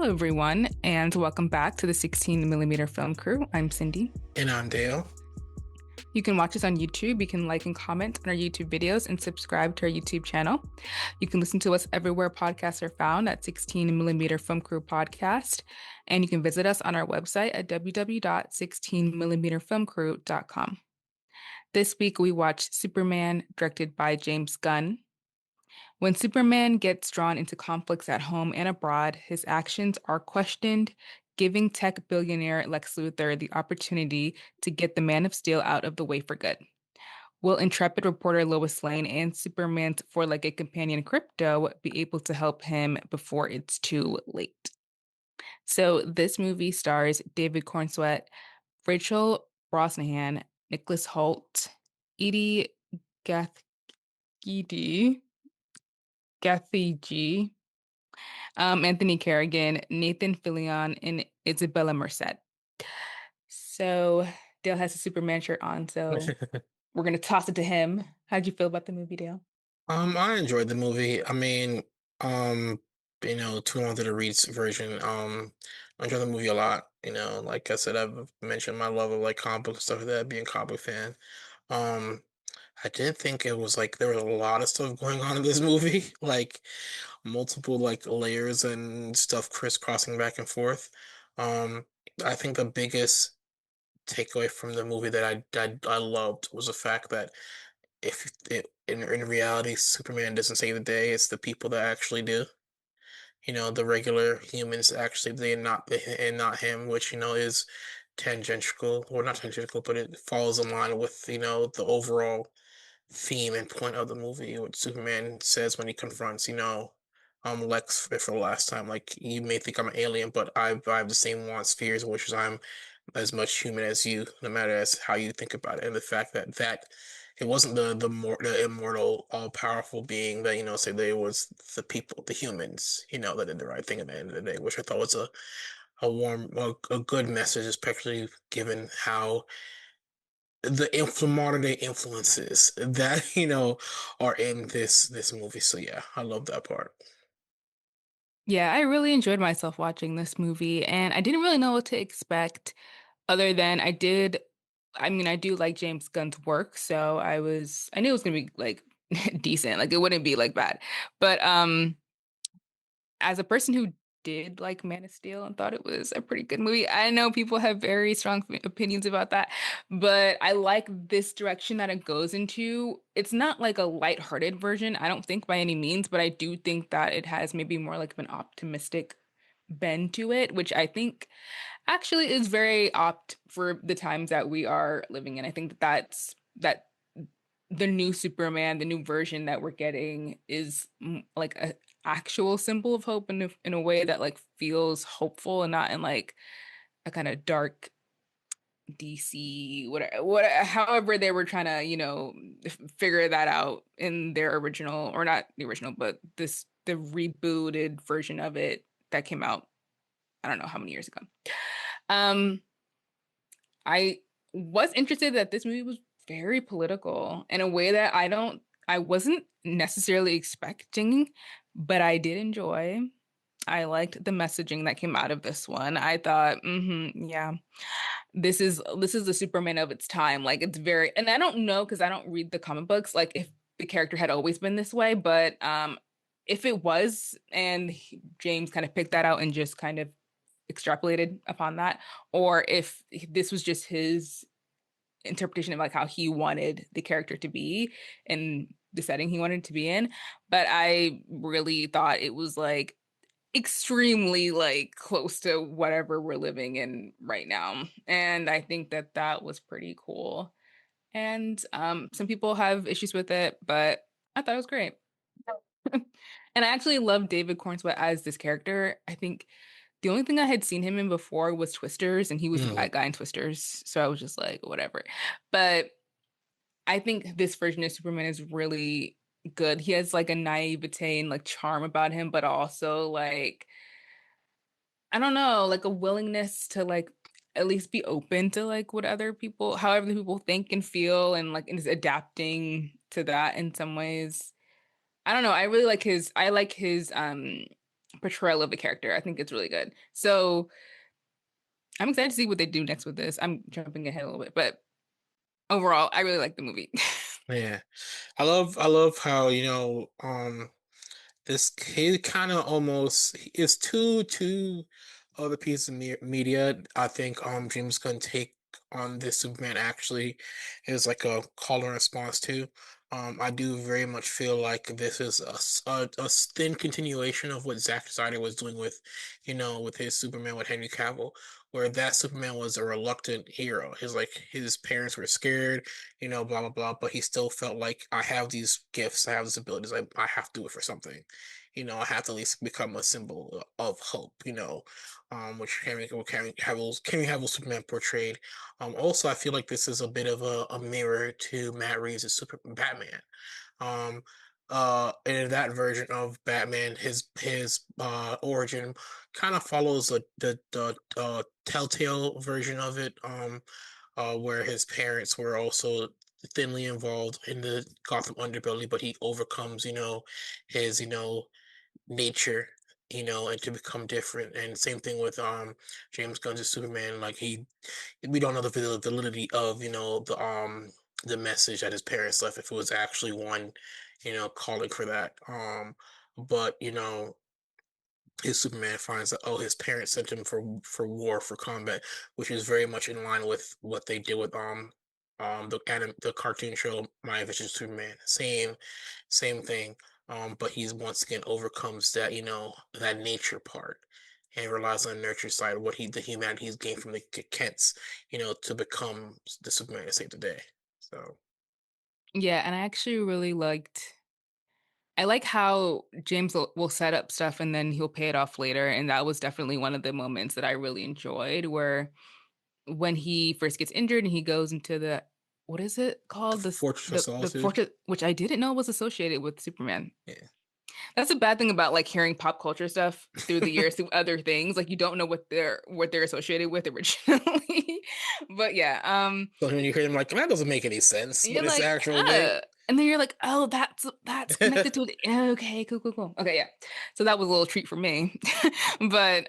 Hello, everyone, and welcome back to the 16 millimeter film crew. I'm Cindy. And I'm Dale. You can watch us on YouTube. You can like and comment on our YouTube videos and subscribe to our YouTube channel. You can listen to us everywhere podcasts are found at 16 millimeter film crew podcast. And you can visit us on our website at www.16millimeterfilmcrew.com. This week, we watched Superman, directed by James Gunn. When Superman gets drawn into conflicts at home and abroad, his actions are questioned, giving tech billionaire Lex Luthor the opportunity to get the Man of Steel out of the way for good. Will intrepid reporter Lois Lane and Superman's four-legged companion Crypto be able to help him before it's too late? So this movie stars David Cornsweet, Rachel Brosnahan, Nicholas Hoult, Edie Gathgidi, Gathigi, Anthony Carrigan, Nathan Fillion, and Isabella Merced. So Dale has a Superman shirt on, so we're gonna toss it to him. How'd you feel about the movie, Dale? I enjoyed the movie. Um, Too Long to the Reed's version. I enjoyed the movie a lot. Like I said, I've mentioned my love of like comic book stuff like that, being a comic book fan. Um, I did think it was like there was a lot of stuff going on in this movie, like multiple like layers and stuff crisscrossing back and forth. Um, I think the biggest takeaway from the movie that I loved was the fact that if it, in reality, Superman doesn't save the day, it's the people that actually do. The regular humans actually they and not him, which is tangential or not tangential, but it falls in line with the overall theme and point of the movie, what Superman says when he confronts Lex for the last time. Like, you may think I'm an alien, but I have the same wants, fears, wishes. I'm as much human as you, no matter as how you think about it. And the fact that it wasn't the immortal, all powerful being that say that it was the people, the humans, that did the right thing at the end of the day, which I thought was a good message, especially given how the modern day influences that are in this movie. So yeah, I love that part. Yeah, I really enjoyed myself watching this movie, and I didn't really know what to expect other than I do like James Gunn's work, so I knew it was gonna be like decent, like it wouldn't be like bad. But as a person who did like Man of Steel and thought it was a pretty good movie, I know people have very strong opinions about that, but I like this direction that it goes into. It's not like a lighthearted version, I don't think by any means, but I do think that it has maybe more like of an optimistic bend to it, which I think actually is very opt for the times that we are living in. I think that the new Superman, the new version that we're getting is like a actual symbol of hope in a way that like feels hopeful and not in like a kind of dark DC however they were trying to, figure that out in their original or not the original, but the rebooted version of it that came out I don't know how many years ago. Um I was interested that this movie was very political in a way that I wasn't necessarily expecting, but I did enjoy. I liked the messaging that came out of this one. I thought, yeah, this is the Superman of its time. Like it's very, and I don't know because I don't read the comic books, like if the character had always been this way, but if it was, and James kind of picked that out and just kind of extrapolated upon that, or if this was just his interpretation of like how he wanted the character to be and the setting he wanted to be in. But I really thought it was like extremely like close to whatever we're living in right now. And I think that that was pretty cool. And some people have issues with it, but I thought it was great. And I actually love David Cornsweet as this character. I think the only thing I had seen him in before was Twisters, and he was the Mm. bad guy in Twisters. So I was just like, whatever. But I think this version of Superman is really good. He has like a naivete and like charm about him, but also like, I don't know, like a willingness to like at least be open to like what other people, however the people think and feel, and like is adapting to that in some ways. I don't know. I like his portrayal of a character. I think it's really good. So I'm excited to see what they do next with this. I'm jumping ahead a little bit, but overall, I really like the movie. Yeah. I love how, this he kind of almost is two other pieces of media. I think James Gunn take on this Superman actually is like a call and response to. I do very much feel like this is a thin continuation of what Zack Snyder was doing with, with his Superman with Henry Cavill, where that Superman was a reluctant hero. His parents were scared, blah blah blah, but he still felt like I have these gifts, I have these abilities, I have to do it for something. I have to at least become a symbol of hope, which Henry Cavill Superman portrayed. Also, I feel like this is a bit of a mirror to Matt Reeves' Super Batman. Um, in that version of Batman, his origin kind of follows the Telltale version of it, where his parents were also thinly involved in the Gotham underbelly, but he overcomes, his, nature, and to become different. And same thing with James Gunn's Superman. Like we don't know the validity of the message that his parents left, if it was actually one, calling for that. But his Superman finds that, oh, his parents sent him for war, for combat, which is very much in line with what they did with the cartoon show My Adventures Superman. Same thing. But he's once again overcomes that, that nature part, and relies on the nurture side, the humanity he's gained from the Kents, to become the Superman to save the day. So Yeah, and I actually really liked I like how James will set up stuff and then he'll pay it off later. And that was definitely one of the moments that I really enjoyed, where when he first gets injured and he goes into the what is it the called? Fortress of The Solitude. fortress, which I didn't know was associated with Superman. Yeah. That's a bad thing about like hearing pop culture stuff through the years through other things. Like you don't know what they're associated with originally. But yeah, So when you hear them like, that doesn't make any sense, but you're it's the like, actual thing. and then you're like, oh, that's connected to it. Okay, cool, cool, cool. Okay, yeah. So that was a little treat for me. But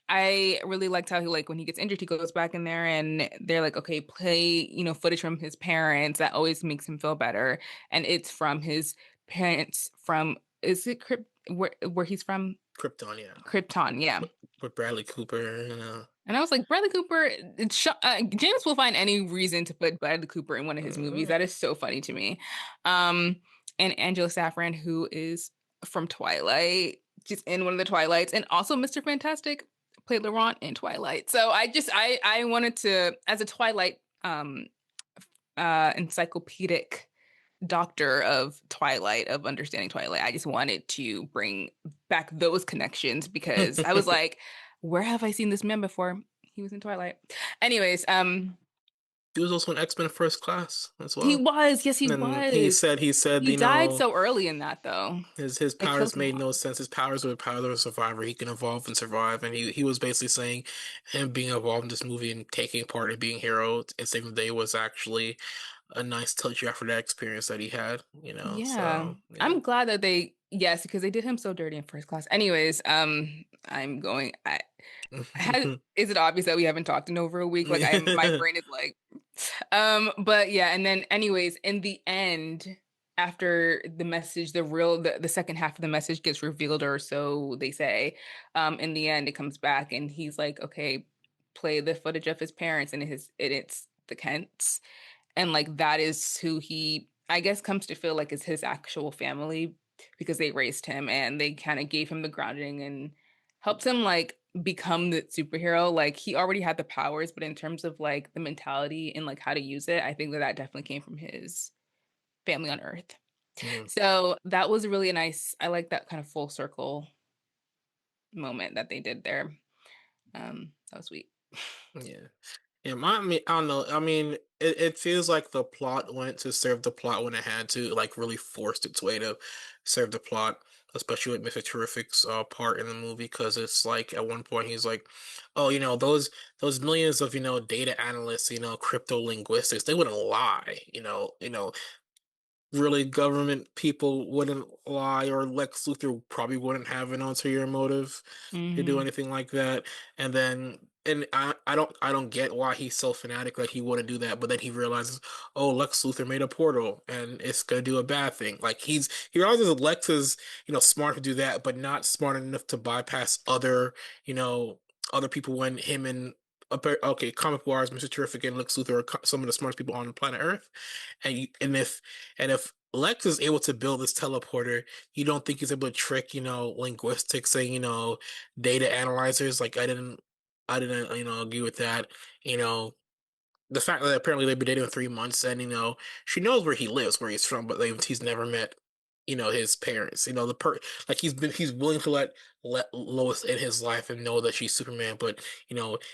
I really liked how he like when he gets injured, he goes back in there and they're like, okay, play, footage from his parents. That always makes him feel better. And it's from his parents from is it Krypt where he's from? Krypton, yeah. Krypton, yeah. With Bradley Cooper. And I was like, Bradley Cooper, James will find any reason to put Bradley Cooper in one of his movies. Uh, That is so funny to me. Um, and Angela Saffron, who is from Twilight, she's in one of the Twilights, and also Mr. Fantastic played Laurent in Twilight. So I wanted to, as a Twilight encyclopedic doctor of Twilight, of understanding Twilight, I just wanted to bring back those connections because I was like, where have I seen this man before? He was in Twilight. Anyways, he was also in X-Men First Class as he well. was, yes, he And he was. said he said, He died so early in that though. his It killed powers him made off. no sense. His powers were the powers of a survivor. He can evolve and survive. And he was basically saying him being involved in this movie and taking part in being hero and saving the day was actually a nice touch after that experience that he had, Yeah. So yeah. I'm glad that they yes, because they did him so dirty in first class. Anyways, I had is it obvious that we haven't talked in over a week? Like my brain is like but yeah, and then anyways, in the end, after the message, the second half of the message gets revealed, or so they say, in the end it comes back and he's like, okay, play the footage of his parents and it's the Kents. And like that is who he I guess comes to feel like is his actual family because they raised him and they kind of gave him the grounding and helped him like become the superhero. Like he already had the powers, but in terms of like the mentality and like how to use it, I think that that definitely came from his family on Earth. Mm, So that was really a nice. I like that kind of full circle moment that they did there. That was sweet. yeah. Yeah, I don't know. I mean, it feels like the plot went to serve the plot when it had to, like really forced its way to serve the plot, especially with Mr. Terrific's part in the movie, because it's like at one point he's like, "Oh, those millions of data analysts, crypto linguistics, they wouldn't lie, really government people wouldn't lie, or Lex Luthor probably wouldn't have an ulterior motive to do Mhm. anything like that. And then and I don't get why he's so fanatic like he wouldn't do that, but then he realizes, oh, Lex Luthor made a portal and it's gonna do a bad thing. Like he realizes that Lex is, smart to do that, but not smart enough to bypass you know, other people when him and okay, comic wars, Mr. Terrific and Lex Luthor are some of the smartest people on planet Earth. And if Lex is able to build this teleporter, you don't think he's able to trick, linguistics and, data analyzers. Like I didn't, agree with that. You know, the fact that apparently they've been dating for 3 months, and she knows where he lives, where he's from, but he's never met, his parents. Like he's willing to let Lois in his life and know that she's Superman, but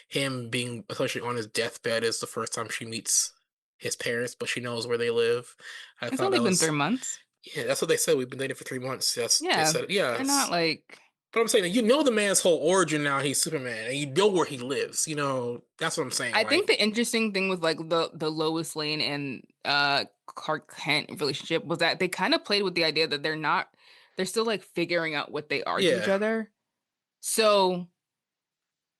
him being essentially on his deathbed is the first time she meets his parents, but she knows where they live. I It's thought only that been was 3 months. yeah, that's what they said. We've been dating for 3 months. They Yeah, said they're not yes. like But I'm saying that the man's whole origin now. He's Superman, and you know where he lives. That's what I'm saying. I think Like, the interesting thing with like the Lois Lane and Clark Kent relationship was that they kind of played with the idea that they're still like figuring out what they are to each yeah, other. So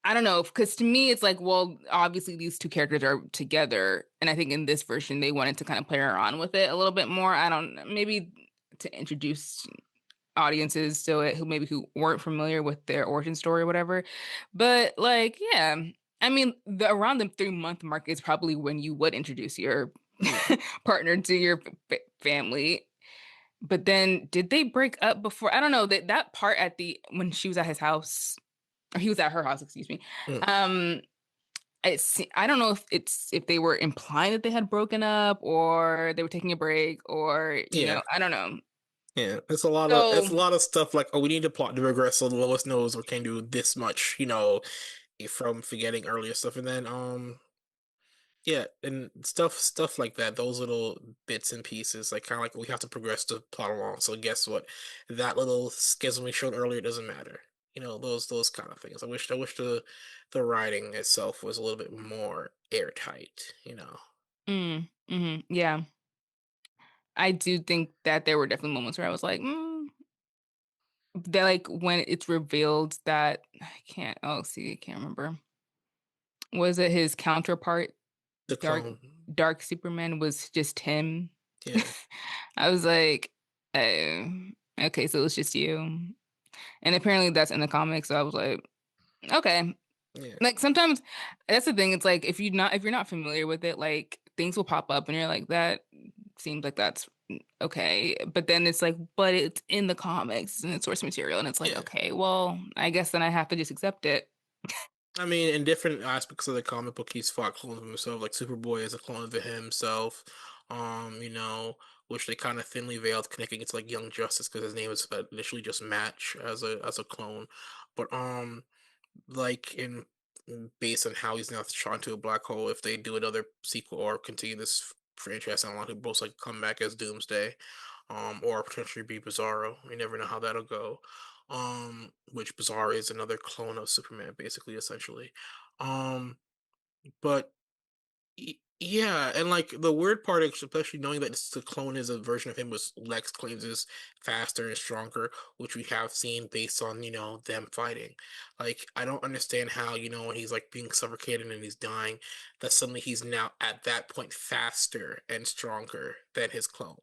I don't know, because to me it's like, well, obviously these two characters are together, and I think in this version they wanted to kind of play around with it a little bit more. I don't maybe to introduce audiences to it who weren't familiar with their origin story or whatever. But like, yeah, I mean, the around the 3 month mark is probably when you would introduce your yeah, partner to your family. But then, did they break up before? I don't know that part at the when she was at his house or he was at her house, excuse me. mm, Um, I don't know if they were implying that they had broken up or they were taking a break or yeah. I don't know. Yeah, it's a lot of stuff like, oh, we need to plot to regress so Lois knows or can do this much, from forgetting earlier stuff, and then yeah, and stuff like that. Those little bits and pieces, like kind of like we have to progress the plot along. So guess what? That little schism we showed earlier doesn't matter. Those kind of things. I wish the writing itself was a little bit more airtight. Yeah. I do think that there were definitely moments where I was like, that like when it's revealed that I can't oh see, I can't remember. Was it his counterpart, The Dark clone, Dark Superman was just him? yeah, I was like, oh, okay, so it's just you. And apparently that's in the comics, so I was like, okay. yeah. Like sometimes that's the thing. It's like if you're not familiar with it, like things will pop up and you're like, that seems like that's okay. But then it's like, but it's in the comics and it's source material, and it's like, Yeah. okay, well, I guess then I have to just accept it. I mean, in different aspects of the comic book, he's fought clones of himself. Like Superboy is a clone of himself. Which they kind of thinly veiled, connecting it to like Young Justice because his name is initially just Match as a clone. But like based on how he's now shot into a black hole, if they do another sequel or continue this franchise, and a lot of people like come back as Doomsday, or potentially be Bizarro. You never know how that'll go. Which Bizarro is another clone of Superman, basically, essentially. Um, but yeah, and like the weird part, especially knowing that the clone is a version of him, was Lex claims is faster and stronger, which we have seen based on them fighting. Like I don't understand how when he's like being suffocated and he's dying, that suddenly he's now at that point faster and stronger than his clone.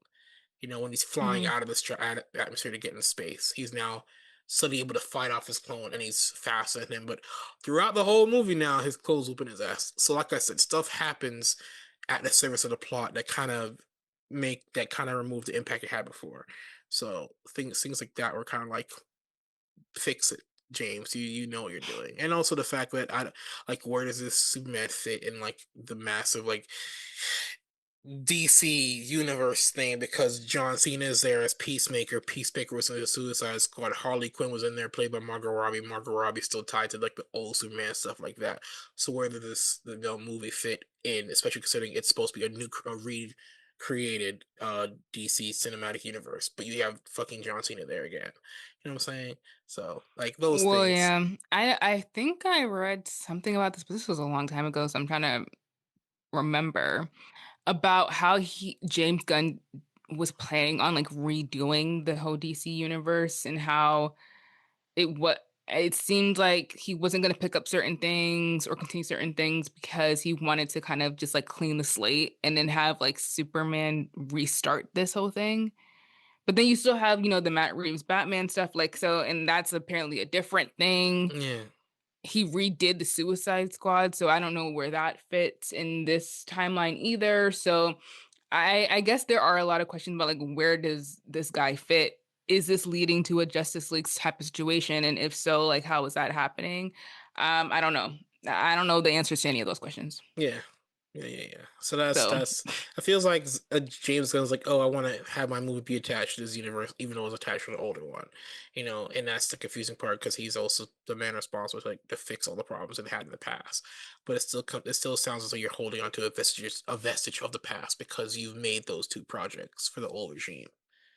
When he's flying Mm. out of the atmosphere to get in space, he's now suddenly able to fight off his clone, and he's faster than him. But throughout the whole movie, now his clone's whooping his ass. So, like I said, stuff happens at the service of the plot that kind of remove the impact it had before. So things like that were kind of like, fix it. James, you know what you're doing, and also the fact that I like, where does this Superman fit in like the massive like DC universe thing, because John Cena is there as Peacemaker. Peacemaker was in the Suicide Squad. Harley Quinn was in there, played by Margot Robbie. Margot Robbie's still tied to like the old Superman stuff like that. So where did the movie fit in, especially considering it's supposed to be a recreated DC cinematic universe, but you have fucking John Cena there again. You know what I'm saying? So like those Well, things. yeah, I think I read something about this, but this was a long time ago, so I'm trying to remember about how he James Gunn. was planning on like redoing the whole DC universe and how it seemed like he wasn't going to pick up certain things or continue certain things because he wanted to kind of just like clean the slate and then have like Superman restart this whole thing. But then you still have, the Matt Reeves Batman stuff, like so, and that's apparently a different thing. Yeah. He redid the Suicide Squad, so I don't know where that fits in this timeline either. So I guess there are a lot of questions about like where does this guy fit? Is this leading to a Justice League type of situation? And if so, like how is that happening? I don't know. I don't know the answers to any of those questions. Yeah. Yeah. So that's So, that's it feels like James Gunn's like, oh, I want to have my movie be attached to this universe, even though it was attached to the older one, and that's the confusing part because he's also the man responsible to fix all the problems it had in the past. But it still sounds as though you're holding on to a vestige of the past because you've made those two projects for the old regime.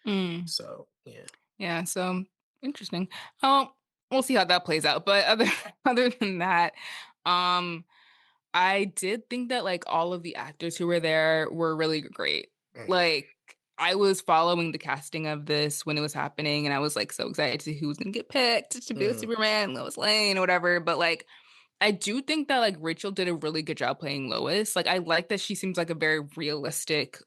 mm, So yeah. yeah, so interesting. Oh, we'll see how that plays out. But other other than that, um, I did think that like all of the actors who were there were really great. Mhm. Like I was following the casting of this when it was happening, and I was like so excited to see who was gonna get picked to be Mhm. Superman, Lois Lane, or whatever. But like I do think that like Rachel did a really good job playing Lois. Like I like that she seems like a very realistic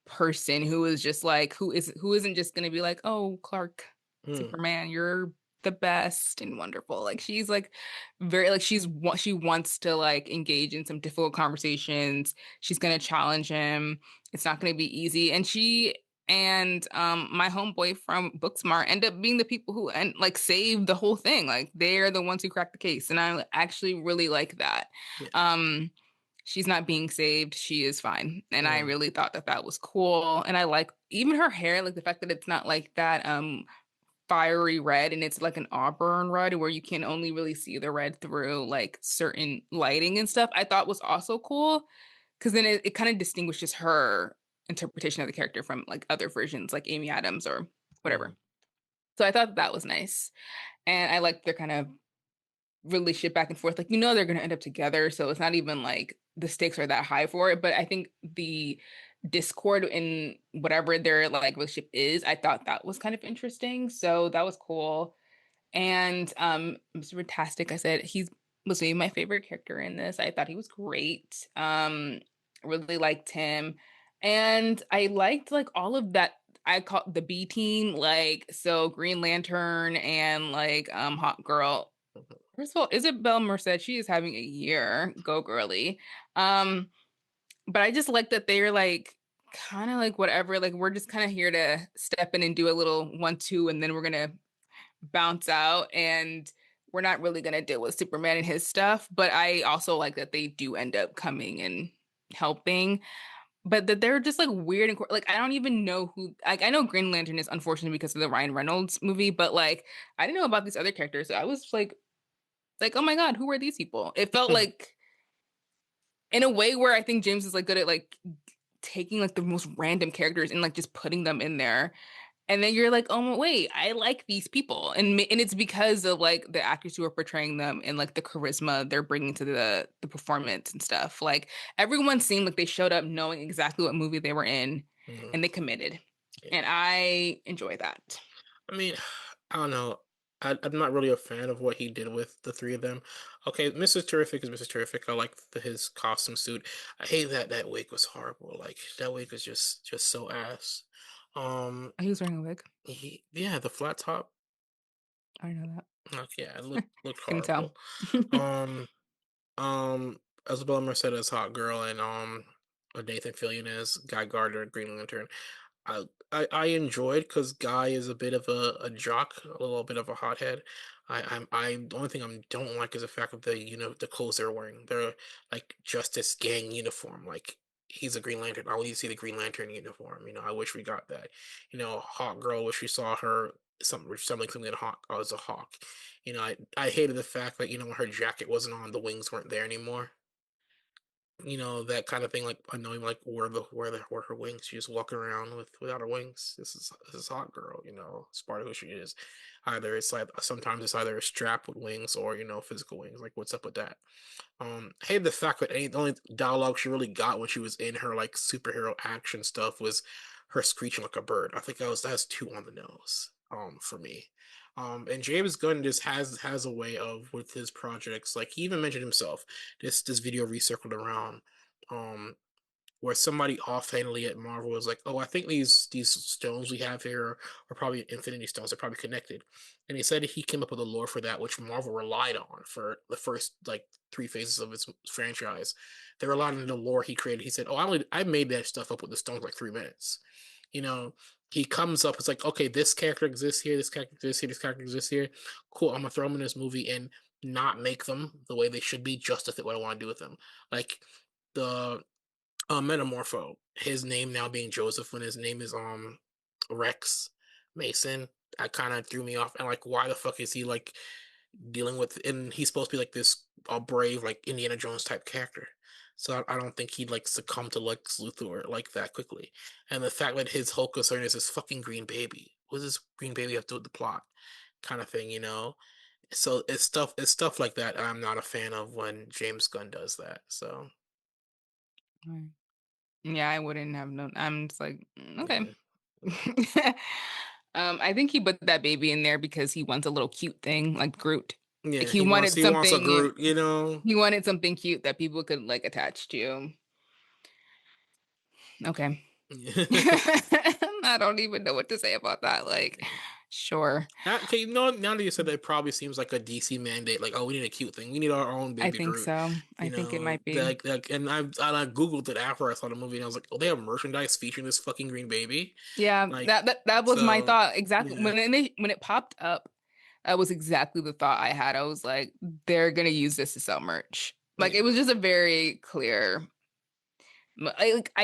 person who is just like who isn't just going to be like, "Oh, Clark, Mhm. Superman, you're the best and wonderful." Like she's like very like she wants to like engage in some difficult conversations. She's going to challenge him. It's not going to be easy. And she and my homeboy from Booksmart end up being the people who and like save the whole thing. Like they're the ones who crack the case. And I actually really like that. Yeah. Um she's not being saved. She is fine. And I Mhm. really thought that that was cool. And I like even her hair, like the fact that it's not like that fiery red and it's like an auburn red where you can only really see the red through like certain lighting and stuff. I thought was also cool because then it kind of distinguishes her interpretation of the character from like other versions like Amy Adams or whatever. Mhm. So I thought that was nice. And I like their kind of relationship back and forth. Like, they're going to end up together. So it's not even like the stakes are that high for it. But I think the discord in whatever their like relationship is, I thought that was kind of interesting. So that was cool. And Mr. Fantastic, I said he was maybe my favorite character in this. I thought he was great. Really liked him. And I liked like all of that I call the B team, like so Green Lantern and like Hot Girl. Mhm. First of all, Isabel Merced, she is having a year. Go girly. Um, but I just like that they're like kind of like whatever, like we're just kind of here to step in and do a little 1-2, and then we're gonna bounce out and we're not really gonna deal with Superman and his stuff. But I also like that they do end up coming and helping. But that they're just like weird and like I don't even know who like I know Green Lantern is unfortunate because of the Ryan Reynolds movie, but like I didn't know about these other characters. So I was like, oh my God, who are these people? It felt like in a way where I think James is like good at like taking like the most random characters and like just putting them in there. And then you're like, oh wait, I like these people, and it's because of like the actors who are portraying them and like the charisma they're bringing to the performance and stuff. Like everyone seemed like they showed up knowing exactly what movie they were in, Mhm. and they committed, Yeah. and I enjoy that. I mean, I don't know. I'm not really a fan of what he did with the three of them. Okay, Mr. Terrific is Mr. Terrific. I like his costume suit. I hate that wig was horrible. Like that wig was just so ass. Um, He was wearing a wig. yeah, the flat top. I don't know Yeah, it that. looked Couldn't tell. horrible. Um, um, Isabella Merced as Hot Girl and Nathan Fillion as Guy Gardner, Green Lantern. I enjoyed because Guy is a bit of a jock, a little bit of a hothead. The only thing I don't like is the fact of the clothes they're wearing. They're like Justice Gang uniform. Like he's a Green Lantern. I want you to see the Green Lantern uniform. I wish we got that. Hawk Girl. Wish we saw her something hawk as a hawk. I hated the fact that when her jacket wasn't on, the wings weren't there anymore. That kind of thing, like annoying, like where her wings? She just walking around without her wings. This is hot girl, it's part of who she is. Either it's like sometimes it's either a strap with wings or physical wings. Like what's up with that? I hate the fact that the only dialogue she really got when she was in her like superhero action stuff was her screeching like a bird. I think that's too on the nose for me. And James Gunn just has a way of with his projects, like he even mentioned himself, this video recircled around. Um, where somebody offhandedly at Marvel was like, "Oh, I think these stones we have here are probably Infinity Stones. They're probably connected." And he said he came up with a lore for that, which Marvel relied on for the first like three phases of its franchise. They relied on the lore he created. He said, "Oh, I made that stuff up with the stones like 3 minutes." You know, he comes up. It's like, okay, this character exists here. This character exists here. This character exists here. Cool. I'm gonna throw them in this movie and not make them the way they should be, just to fit what I want to do with them. Like the Metamorpho, his name now being Joseph when his name is Rex Mason. That kind of threw me off. And like, why the fuck is he like dealing with? And he's supposed to be like this brave, like Indiana Jones type character. So I don't think he'd like succumb to Lex Luthor like that quickly. And the fact that his whole concern is this fucking green baby. What does this green baby have to do with the plot? Kind of thing, you know. So it's stuff like that. I'm not a fan of when James Gunn does that. So Right. Yeah, I wouldn't have known. I'm just like, okay. yeah. I think he put that baby in there because he wants a little cute thing like Groot. Like Yeah, he he wants wanted he wants a something Groot, you know. he wanted something cute that people could like attach to. Okay. I don't even know what to say about that. Like, sure. Okay, now that you said that, it probably seems like a DC mandate. Like, oh, we need a cute thing. We need our own I baby think Groot. so. I You think it know, might be. like, and I googled it after I saw the movie, and I was like, oh, they have merchandise featuring this fucking green baby. Yeah, Like, that was my so thought exactly yeah, when it popped up. That was exactly the thought I had. I was like, they're gonna use this to sell merch. Like it yeah, was just a very clear.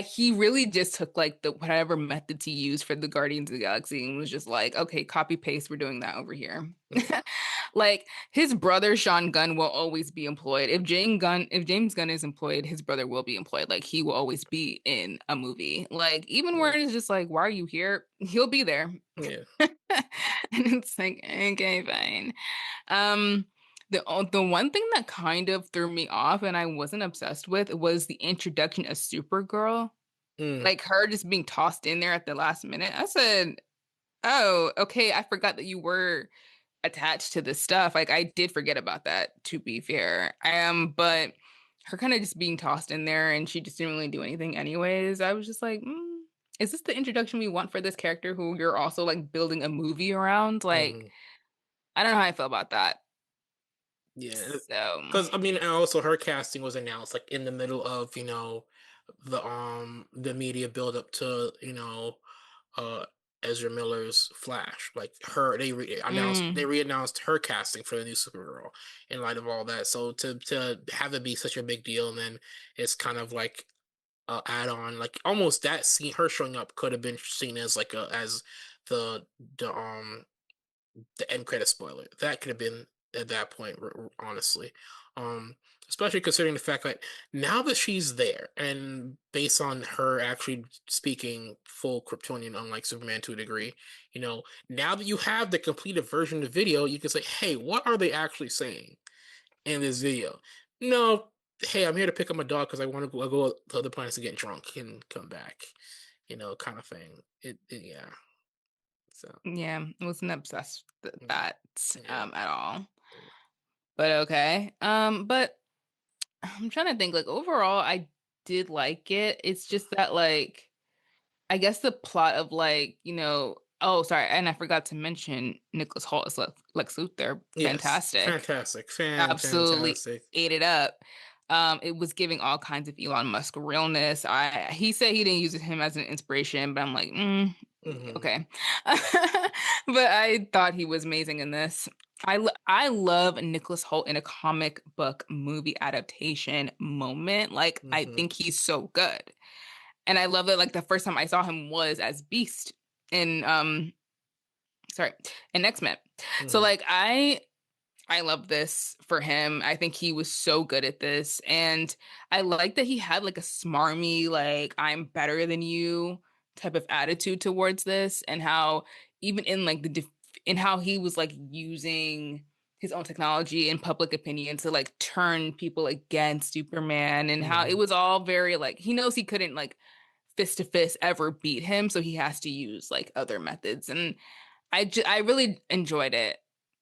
He really just took like the whatever methods he used for the Guardians of the Galaxy and was just like, okay, copy paste. We're doing that over here. yeah, Like his brother Sean Gunn will always be employed. If James Gunn is employed, his brother will be employed. Like he will always be in a movie. Like even where yeah, it's just like, why are you here? He'll be there. yeah. And it's like, okay, fine. Um, the one thing that kind of threw me off and I wasn't obsessed with was the introduction of Supergirl. Mm, Like her just being tossed in there at the last minute. I said, "Oh, okay, I forgot that you were attached to this stuff." Like I did forget about that, to be fair. But her kind of just being tossed in there and she just didn't really do anything anyways. I was just like, is this the introduction we want for this character who you're also like building a movie around? Like, mm, I don't know how I feel about that. yeah. So, Because I mean, and also her casting was announced like in the middle of the media build up to uh Ezra Miller's Flash. Like her, they mm, re-announced her casting for the new Supergirl in light of all that. So to have it be such a big deal, and then it's kind of like add on, like almost that scene, her showing up could have been seen as like a as the the um the end credit spoiler. That could have been at that point, honestly. Um, Especially considering the fact that now that she's there, and based on her actually speaking full Kryptonian, unlike Superman to a degree, now that you have the completed version of the video, you can say, "Hey, what are they actually saying in this video?" No, hey, I'm here to pick up my dog because I want to go to other planets to get drunk and come back, kind of thing. Yeah. So yeah, I wasn't obsessed with yeah, that yeah. at all. But okay. But I'm trying to think like overall I did like it. It's just that like I guess the plot of like, oh, sorry, and I forgot to mention Nicholas Hoult as Lex Luthor. Yes, Fantastic. fantastic, Absolutely fantastic. ate it up. It was giving all kinds of Elon Musk realness. He said he didn't use him as an inspiration, but I'm like, Hmm. okay. But I thought he was amazing in this. I love Nicholas Hoult in a comic book movie adaptation moment. Like I Hmm. think he's so good. And I love that like the first time I saw him was as Beast in sorry, in X-Men. So Hmm. like I love this for him. I think he was so good at this. And I like that he had like a smarmy, like, I'm better than you type of attitude towards this. And how, even in like in how he was like using his own technology and public opinion to like turn people against Superman and how it Hmm. was all very like, he knows he couldn't like fist to fist ever beat him, so he has to use like other methods. And I really enjoyed it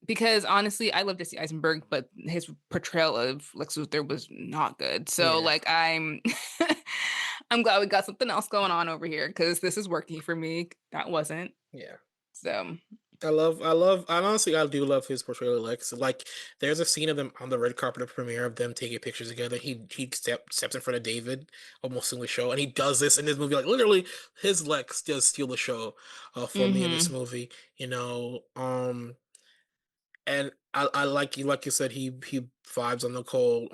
because honestly, I love Jesse Eisenberg, but his portrayal of Lex Luthor was not good. So Yeah, like I'm I'm glad we got something else going on over here because this is working for me. That wasn't. yeah. So I honestly, I do love his portrayal of Lex. Like, there's a scene of them on the red carpet of premiere of them taking pictures together. He steps in front of David almost in the show, and he does this in this movie. Like, literally, his Lex does steal the show, for me in this hmm movie. And I like you said, he vibes on the whole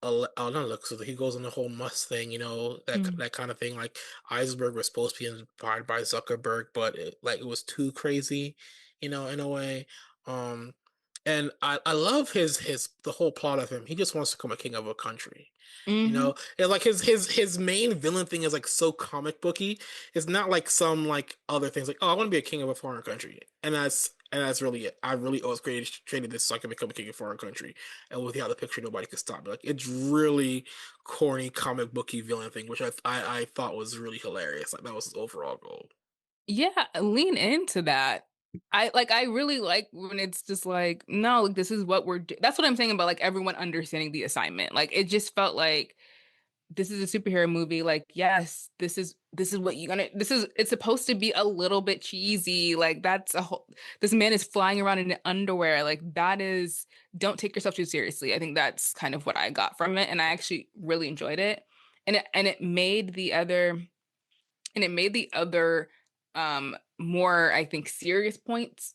not Lex Luthor. He goes on the whole Musk thing, that kind of thing. Like, Eisenberg was supposed to be inspired by Zuckerberg, but it was too crazy, in a way. Um, and I love his the whole plot of him. He just wants to become a king of a country. hmm And like his main villain thing is like so comic booky. It's not like some like other things like, oh, I want to be a king of a foreign country, and that's really it. I really always created this so I can become a king of a foreign country, and without the picture, nobody could stop me. Like, it's really corny comic booky villain thing, which I thought was really hilarious. Like, that was his overall goal. Yeah, lean into that. I really like when it's just like, no, like, this is what we're do that's what I'm saying about like everyone understanding the assignment. Like it just felt like this is a superhero movie. Like, yes, this is what you're gonna this is it's supposed to be a little bit cheesy. Like that's a whole this man is flying around in underwear. Like that is don't take yourself too seriously. I think that's kind of what I got from it. And I actually really enjoyed it. And it made the other more, I think, serious points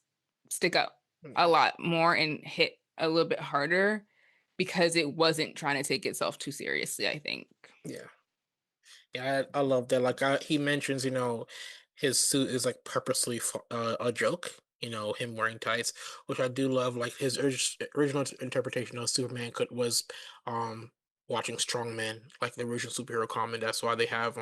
stick up a lot more and hit a little bit harder because it wasn't trying to take itself too seriously, I think. Yeah. Yeah, I love that. Like, he mentions, his suit is like purposely a joke. Him wearing tights, which I do love. Like, his original interpretation of Superman was um watching strong men, like the original superhero comic. That's why they have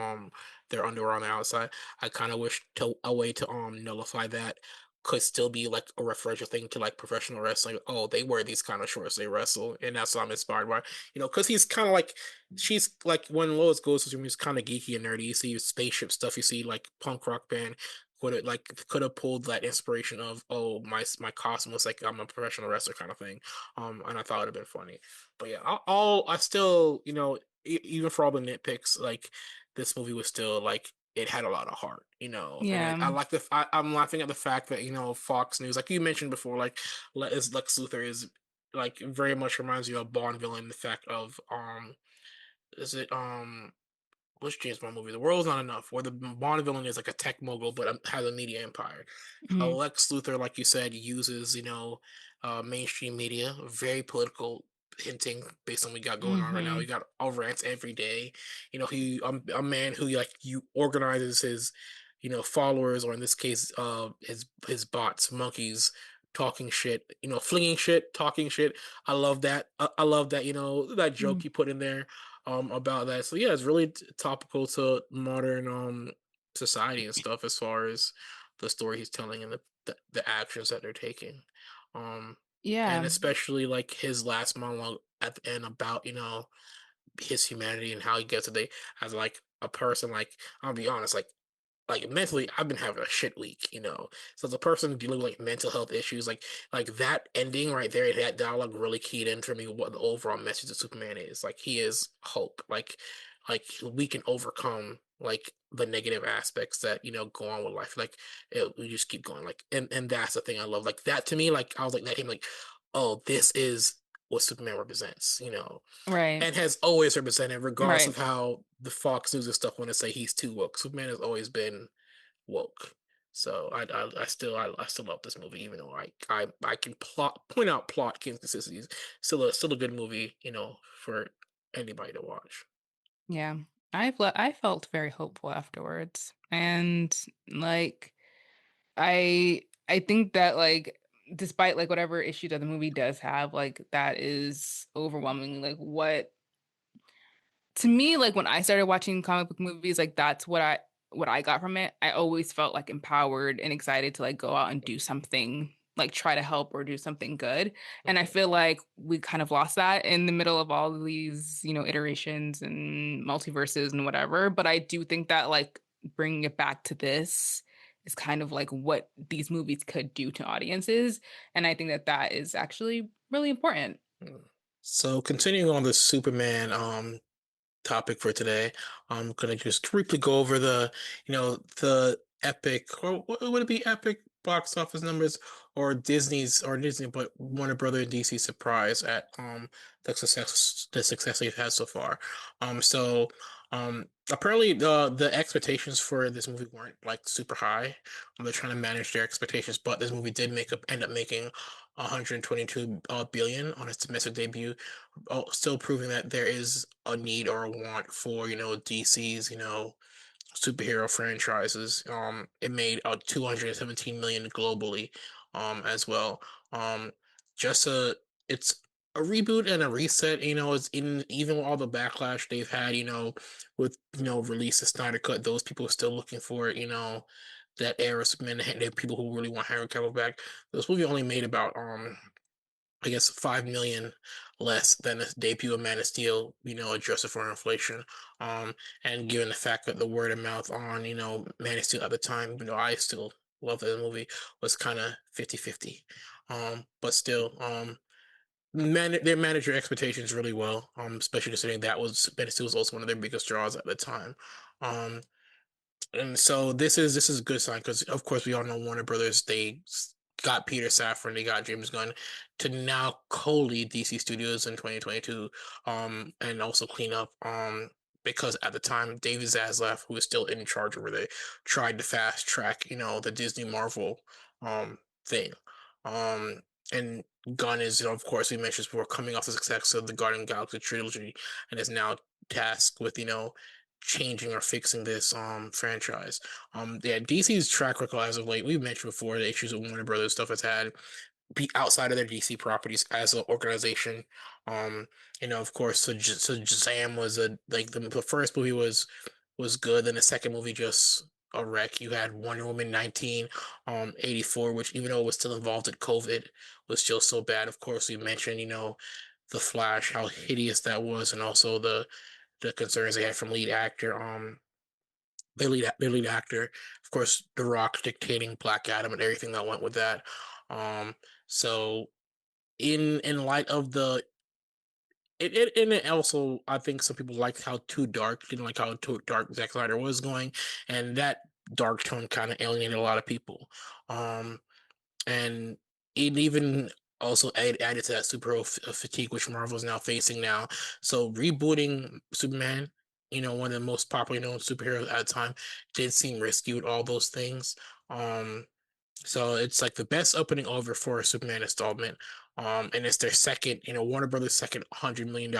their underwear on the outside. I kind of wish to a way to nullify that could still be like a referential thing to like professional wrestling. Oh, they wear these kind of shorts, they wrestle, and that's what I'm inspired by. Because he's kind of like she's like when Lois goes to him, he's kind of geeky and nerdy. You see spaceship stuff. You see like punk rock band. Could have pulled that inspiration of, oh, my costume looks like I'm a professional wrestler kind of thing. And I thought it'd have been funny. But yeah, I still, even for all the nitpicks, like, this movie was still like, it had a lot of heart, and I Yeah. like I'm laughing at the fact that, Fox News, like you mentioned before, like, Lex Luthor is like very much reminds you of Bond villain. The fact of is it which James Bond movie? The World's Not Enough, where the Bond villain is like a tech mogul but has a media empire. Mhm. Lex Luthor, like you said, uses mainstream media, very political hinting based on what we got going on right now. We Mhm. got all rants every day. He a man who, like, you organizes his followers, or in this case, his bots, monkeys, talking shit, flinging shit, talking shit. I love that. I love that. That joke Mhm. you put in there about that. So yeah, it's really topical to modern society and stuff, as far as the story he's telling and the actions that they're taking. Um and Yeah. especially like his last monologue at the end about, his humanity and how he gets it. They as like a person, like, I'll be honest, like mentally, I've been having a shit week, so as a person dealing with like mental health issues, like that ending right there, that dialogue really keyed in for me what the overall message of Superman is. Like, he is hope. Like we can overcome like the negative aspects that go on with life. Like, we just keep going. Like, and that's the thing I love. Like, that to me, like, I was like that him, like, oh, this is what Superman represents, Right. and has always represented, regardless of Right. how the Fox News and stuff want to say he's too woke. Superman has always been woke. So I still love this movie, even though I can point out plot inconsistencies. Still a good movie, for anybody to watch. Yeah. I felt very hopeful afterwards. And like I think that like despite like whatever issue that the movie does have, like that is overwhelmingly like what to me, like when I started watching comic book movies, like that's what I got from it. I always felt like empowered and excited to like go out and do something like try to help or do something good. And I Mhm. feel like we kind of lost that in the middle of all of these, iterations and multiverses and whatever. But I do think that like bringing it back to this is kind of like what these movies could do to audiences. And I think that that is actually really important. Mm. So continuing on the Superman topic for today. I'm gonna just briefly go over the epic, or what would it be, epic box office numbers, or Disney, but Warner Brother and DC surprise at the success we've had so far. Apparently the expectations for this movie weren't like super high. They're trying to manage their expectations, but this movie did end up making 122 billion on its domestic debut, still proving that there is a need or a want for, DC's, superhero franchises. It made 217 million globally, as well. Um, just a it's a reboot and a reset. It's in even with all the backlash they've had, with release of Snyder Cut, those people are still looking for, that era of Superman. The people who really want Henry Cavill back. This movie only made about I guess 5 million less than the debut of Man of Steel, adjusted for inflation. And given the fact that the word of mouth on, Man of Steel at the time, I still love that movie, was kind of 50-50. But still, they managed their expectations really well. Especially considering that was Man of Steel was also one of their biggest draws at the time. Um, and so this is a good sign because of course we all know Warner Brothers, got Peter Safran, they got James Gunn to now co-lead DC Studios in 2022, and also clean up, because at the time David Zaslav, who was still in charge over there, tried to fast track the Disney Marvel thing. Um and Gunn is, of course, we mentioned before, coming off the success of the Guardian Galaxy trilogy, and is now tasked with changing or fixing this franchise. Yeah, DC's track record as of late, we've mentioned before the issues with Warner Brothers stuff has had be outside of their DC properties as an organization. Um, of course, so Shazam was the first movie was good, then the second movie just a wreck. You had Wonder Woman 1984, which, even though it was still involved in COVID, was still so bad. Of course, we mentioned, the Flash, how hideous that was, and also the concerns they had from lead actor, their lead actor, of course, The Rock dictating Black Adam and everything that went with that. So in light of and it also, I think some people liked how too dark, didn't like how too dark Zack Snyder was going, and that dark tone kind of alienated a lot of people. Um, and it even also added to that superhero fatigue, which Marvel is now facing now. So rebooting Superman, one of the most popularly known superheroes at the time, did seem risky with all those things. Um, so it's like the best opening over for a Superman installment. And it's their second, Warner Brothers' second $100 million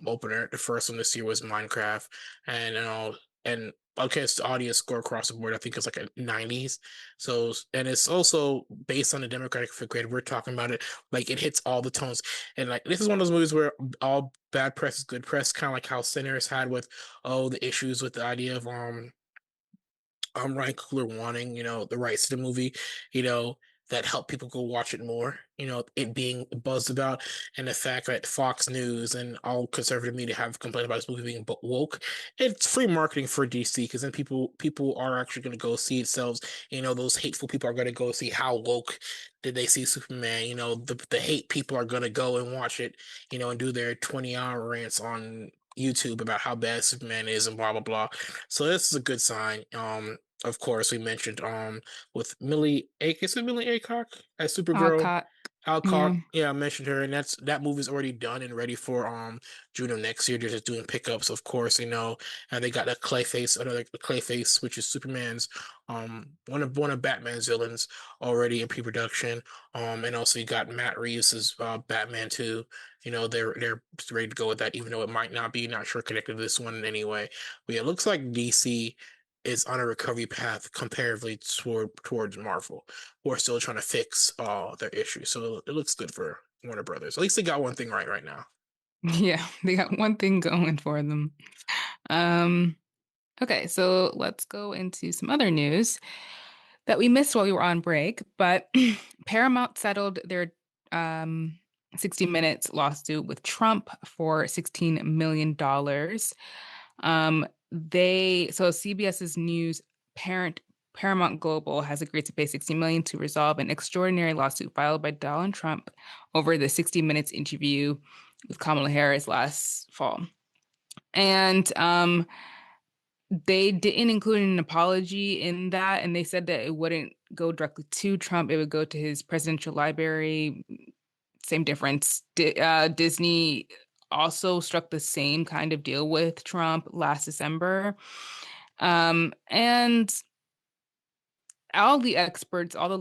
opener. The first one this year was Minecraft, and okay, it's the audience score across the board. I think it's like a 90s. So, and it's also based on the Democratic grade. We're talking about it like it hits all the tones, and like this is one of those movies where all bad press is good press, kind of like how Sinners had with the issues with the idea of Ryan Coogler wanting, the rights to the movie, that help people go watch it more, it being buzzed about, and the fact that Fox News and all conservative media have complained about this movie being woke. It's free marketing for DC, because then people are actually going to go see it themselves. Those hateful people are going to go see how woke did they see Superman. The hate people are going to go and watch it, and do their 20-hour rants on YouTube about how bad Superman is and blah blah blah. So this is a good sign. Of course, we mentioned with is it Millie Acock as Supergirl? Alcott. Alcott, Yeah. yeah, I mentioned her, and that movie's already done and ready for June of next year. They're just doing pickups, of course, and they got another Clayface, which is Superman's one of Batman's villains, already in pre-production. And also you got Matt Reeves' Batman too. They're ready to go with that, even though it might not sure connected to this one in any way. But yeah, it looks like DC is on a recovery path comparatively towards Marvel, who are still trying to fix their issues. So it looks good for Warner Brothers. At least they got one thing right now. Yeah, they got one thing going for them. Um, okay, so let's go into some other news. that we missed while we were on break, but Paramount settled their um, 60 Minutes lawsuit with Trump for $16 million. So CBS's news parent Paramount Global has agreed to pay 60 million to resolve an extraordinary lawsuit filed by Donald Trump over the 60 Minutes interview with Kamala Harris last fall. And they didn't include an apology in that, and they said that it wouldn't go directly to Trump. It would go to his presidential library. Same difference. Disney also struck the same kind of deal with Trump last December. And all the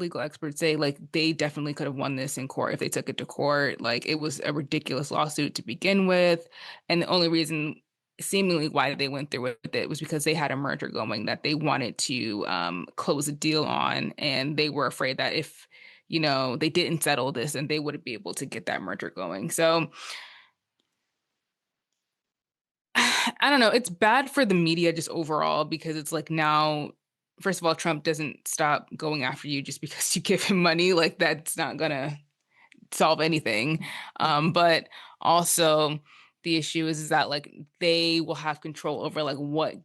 legal experts say like they definitely could have won this in court if they took it to court. Like it was a ridiculous lawsuit to begin with. And the only reason seemingly why they went through with it was because they had a merger going that they wanted to close a deal on. And they were afraid that if, they didn't settle this and they wouldn't be able to get that merger going. So I don't know. It's bad for the media just overall because it's like now, first of all, Trump doesn't stop going after you just because you give him money. Like that's not gonna solve anything. But also the issue is that like they will have control over like what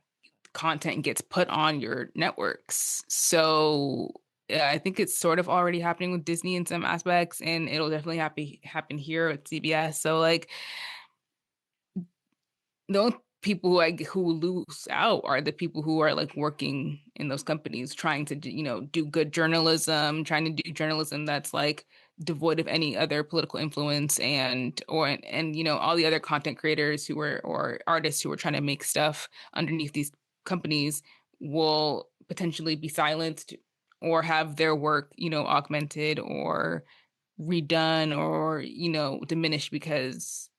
content gets put on your networks. So yeah, I think it's sort of already happening with Disney in some aspects, and it'll definitely happen here with CBS. So like the only people who lose out are the people who are like working in those companies trying to do good journalism, trying to do journalism that's like devoid of any other political influence and all the other content creators who are or artists who are trying to make stuff underneath these companies will potentially be silenced or have their work augmented or redone or diminished because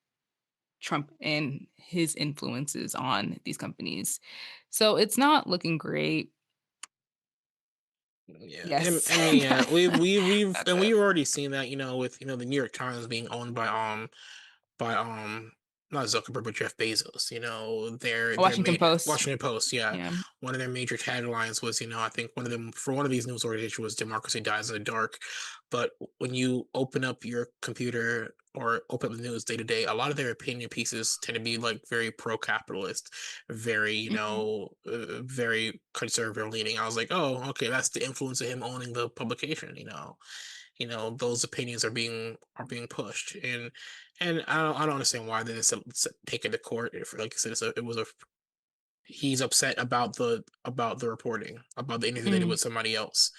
Trump and his influences on these companies. So it's not looking great. Yeah, and Yes, I mean, yeah, that's it. we've already seen that, with the New York Times being owned by not Zuckerberg but Jeff Bezos. Their Washington made Post. Washington Post, yeah. Yeah. One of their major taglines was, I think one of them for one of these news organizations was "Democracy dies in the dark." But when you open up your computer or open up the news day to day, a lot of their opinion pieces tend to be like very pro-capitalist, very, Mhm. very conservative leaning. I was like, oh, okay, that's the influence of him owning the publication. Those opinions are being pushed, and I don't understand why they didn't take it to court. If, like I said, he's upset about the reporting, about the interview they did Mm. with somebody else.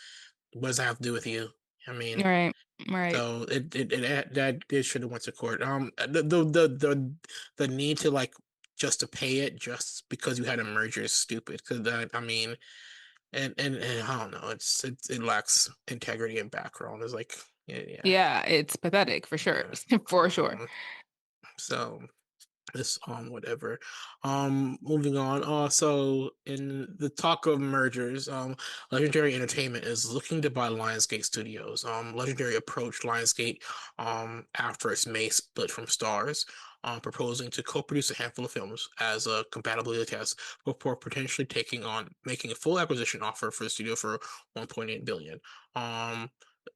What does that have to do with you? I mean, Right. Right. so that should have went to court. The need to like just to pay it just because you had a merger is stupid. Because that I mean, and I don't know, it lacks integrity and background. It's like yeah. Yeah, it's pathetic for sure. Yeah. For sure. Um, so this whatever. Moving on. So in the talk of mergers, Legendary Entertainment is looking to buy Lionsgate Studios. Legendary approached Lionsgate after its May split from Stars. Proposing to co-produce a handful of films as a compatibility test before potentially making a full acquisition offer for the studio for 1.8 billion.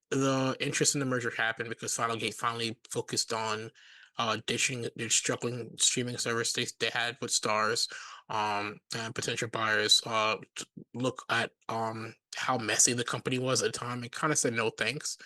The interest in the merger happened because Finalgate finally focused on ditching their struggling streaming service they had with Stars, and potential buyers look at how messy the company was at the time and kind of said no thanks.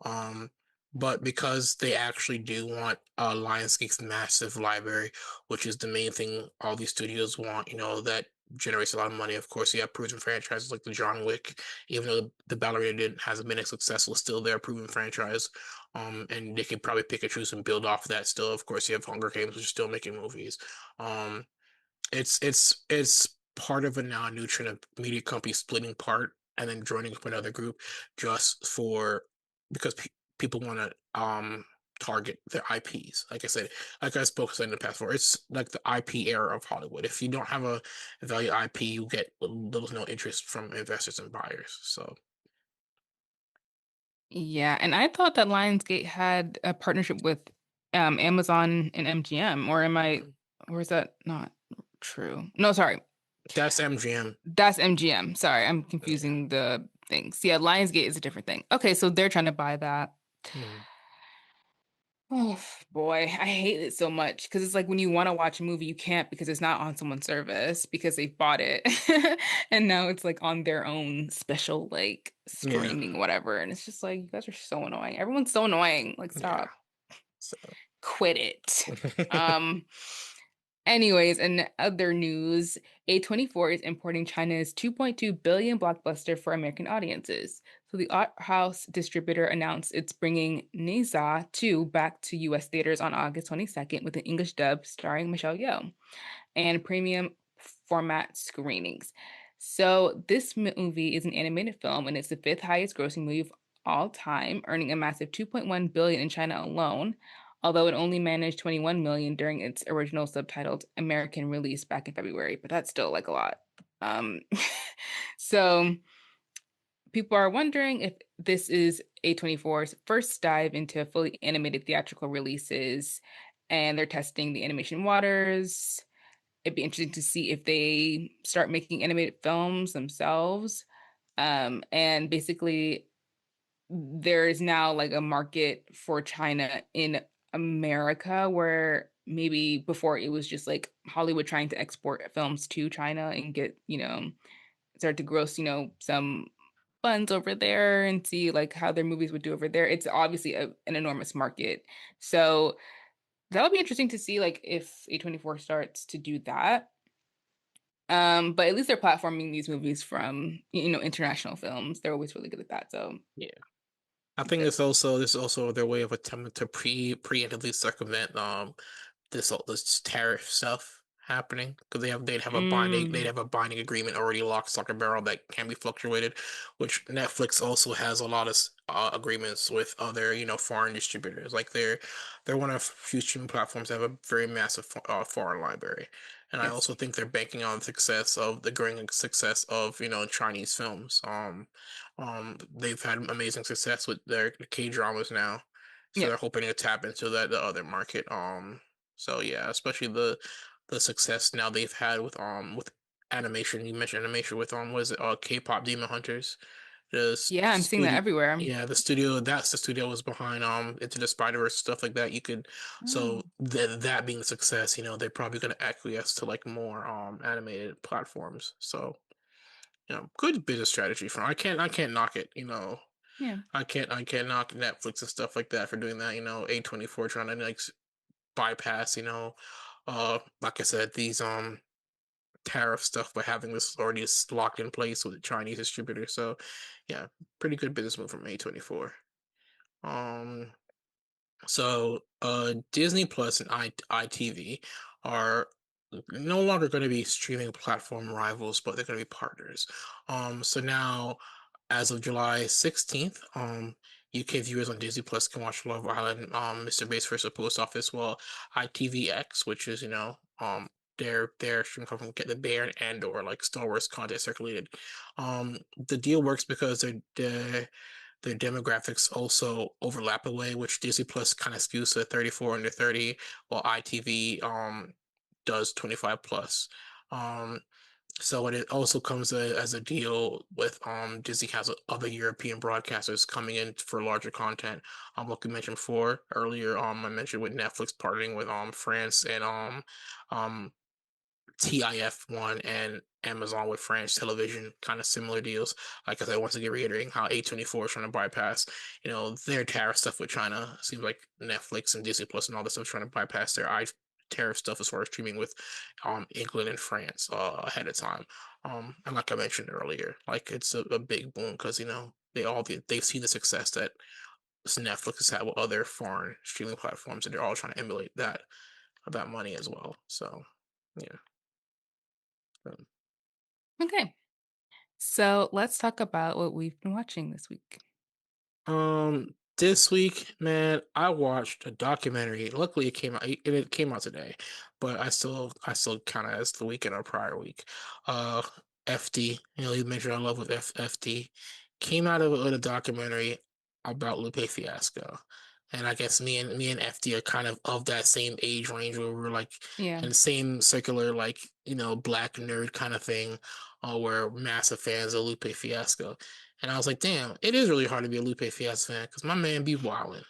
Um, but because they actually do want Lionsgate's massive library, which is the main thing all these studios want, that generates a lot of money. Of course, you have proven franchises like the John Wick, even though the Ballerina didn't hasn't been as successful, still their proven franchise. And they could probably pick and choose and build off of that still. Of course, you have Hunger Games, which are still making movies. Um, it's part of a now new trend of media companies splitting part and then joining up another group just for because people want to target their IPs. Like I said, like I spoke in the past before, it's like the IP era of Hollywood. If you don't have a value IP, you get little to no interest from investors and buyers. So Yeah, and I thought that Lionsgate had a partnership with Amazon and MGM, or is that not true? No, sorry. that's MGM. That's MGM. Sorry, I'm Yeah. confusing the things. Yeah, Lionsgate is a different thing. Okay, so they're trying to buy that. Mhm. Oh boy, I hate it so much because it's like when you want to watch a movie, you can't because it's not on someone's service because they bought it. And now it's like on their own special like Yeah, streaming whatever. And it's just like you guys are so annoying. Everyone's so annoying. Like yeah. stop. So, Quit it. Um Anyways, in other news, A24 is importing China's 2.2 billion blockbuster for American audiences. So the art house distributor announced it's bringing Neza 2 back to US theaters on August 22nd with an English dub starring Michelle Yeoh and premium format screenings. So this movie is an animated film and it's the fifth highest grossing movie of all time, earning a massive 2.1 billion in China alone, although it only managed 21 million during its original subtitled American release back in February, but that's still like a lot. Um so people are wondering if this is A24's first dive into fully animated theatrical releases and they're testing the animation waters. It'd be interesting to see if they start making animated films themselves. And basically, there is now like a market for China in America where maybe before it was just like Hollywood trying to export films to China and get, start to gross, some funds over there and see like how their movies would do over there. It's obviously an enormous market. So that'll be interesting to see like if A24 starts to do that. But at least they're platforming these movies from, international films. They're always really good at that. So yeah. I think good. this is also their way of attempting to preemptively circumvent this all this tariff stuff happening because they'd Mm, have a binding agreement already locked stock and barrel that can be fluctuated, which Netflix also has a lot of agreements with other foreign distributors. Like they're one of few streaming platforms that have a very massive foreign library, and I yes. also think they're banking on the growing success of Chinese films. They've had amazing success with their K dramas now. So Yeah. they're hoping to tap into the other market. So yeah, especially the success now they've had with animation. You mentioned animation with was it K-pop Demon Hunters? The Yeah, I'm seeing that studio, everywhere. yeah, the studio. That's the studio was behind Into the Spider-Verse stuff like that. So Oh, that being the success, they're probably gonna acquiesce to like more animated platforms. So good business strategy from. I can't knock it. yeah. I can't knock Netflix and stuff like that for doing that. A24 trying to like bypass, like I said, these tariff stuff by having this already locked in place with the Chinese distributor. So yeah, pretty good business move from A24. Um Disney Plus and ITV are no longer going to be streaming platform rivals, but they're going to be partners. So now as of July 16th, UK viewers on Disney Plus can watch Love Island, Mr. Bates vs. Post Office, while ITVX, which is, their streaming platform, get the Bear and or like Star Wars content circulated. The deal works because their demographics also overlap a way, which Disney Plus kind of skews to 34 under 30, while ITV does 25 plus. Um, so it also comes as a deal with Disney has other European broadcasters coming in for larger content. Like we mentioned before earlier, I mentioned with Netflix partnering with France and um TIF1 and Amazon with French television, kind of similar deals. Like I said, once again, reiterating how A24 is trying to bypass, their tariff stuff with China. Seems like Netflix and Disney Plus and all this stuff trying to bypass their tariff stuff as far as streaming with England and France ahead of time. And like I mentioned earlier, like it's a big boom because they've seen the success that Netflix has had with other foreign streaming platforms, and they're all trying to emulate that money as well. So yeah. Um, Okay. So let's talk about what we've been watching this week. this week, man, I watched a documentary. Luckily, it came out today, but I still count it as the weekend or prior week. Uh, FD, you mentioned I love with FD, came out of a documentary about Lupe Fiasco. And I guess me and FD are kind of that same age range where we're like Yeah. in the same circular like black nerd kind of thing, we're massive fans of Lupe Fiasco. And I was like, damn, it is really hard to be a Lupe Fiasco fan because my man be wilding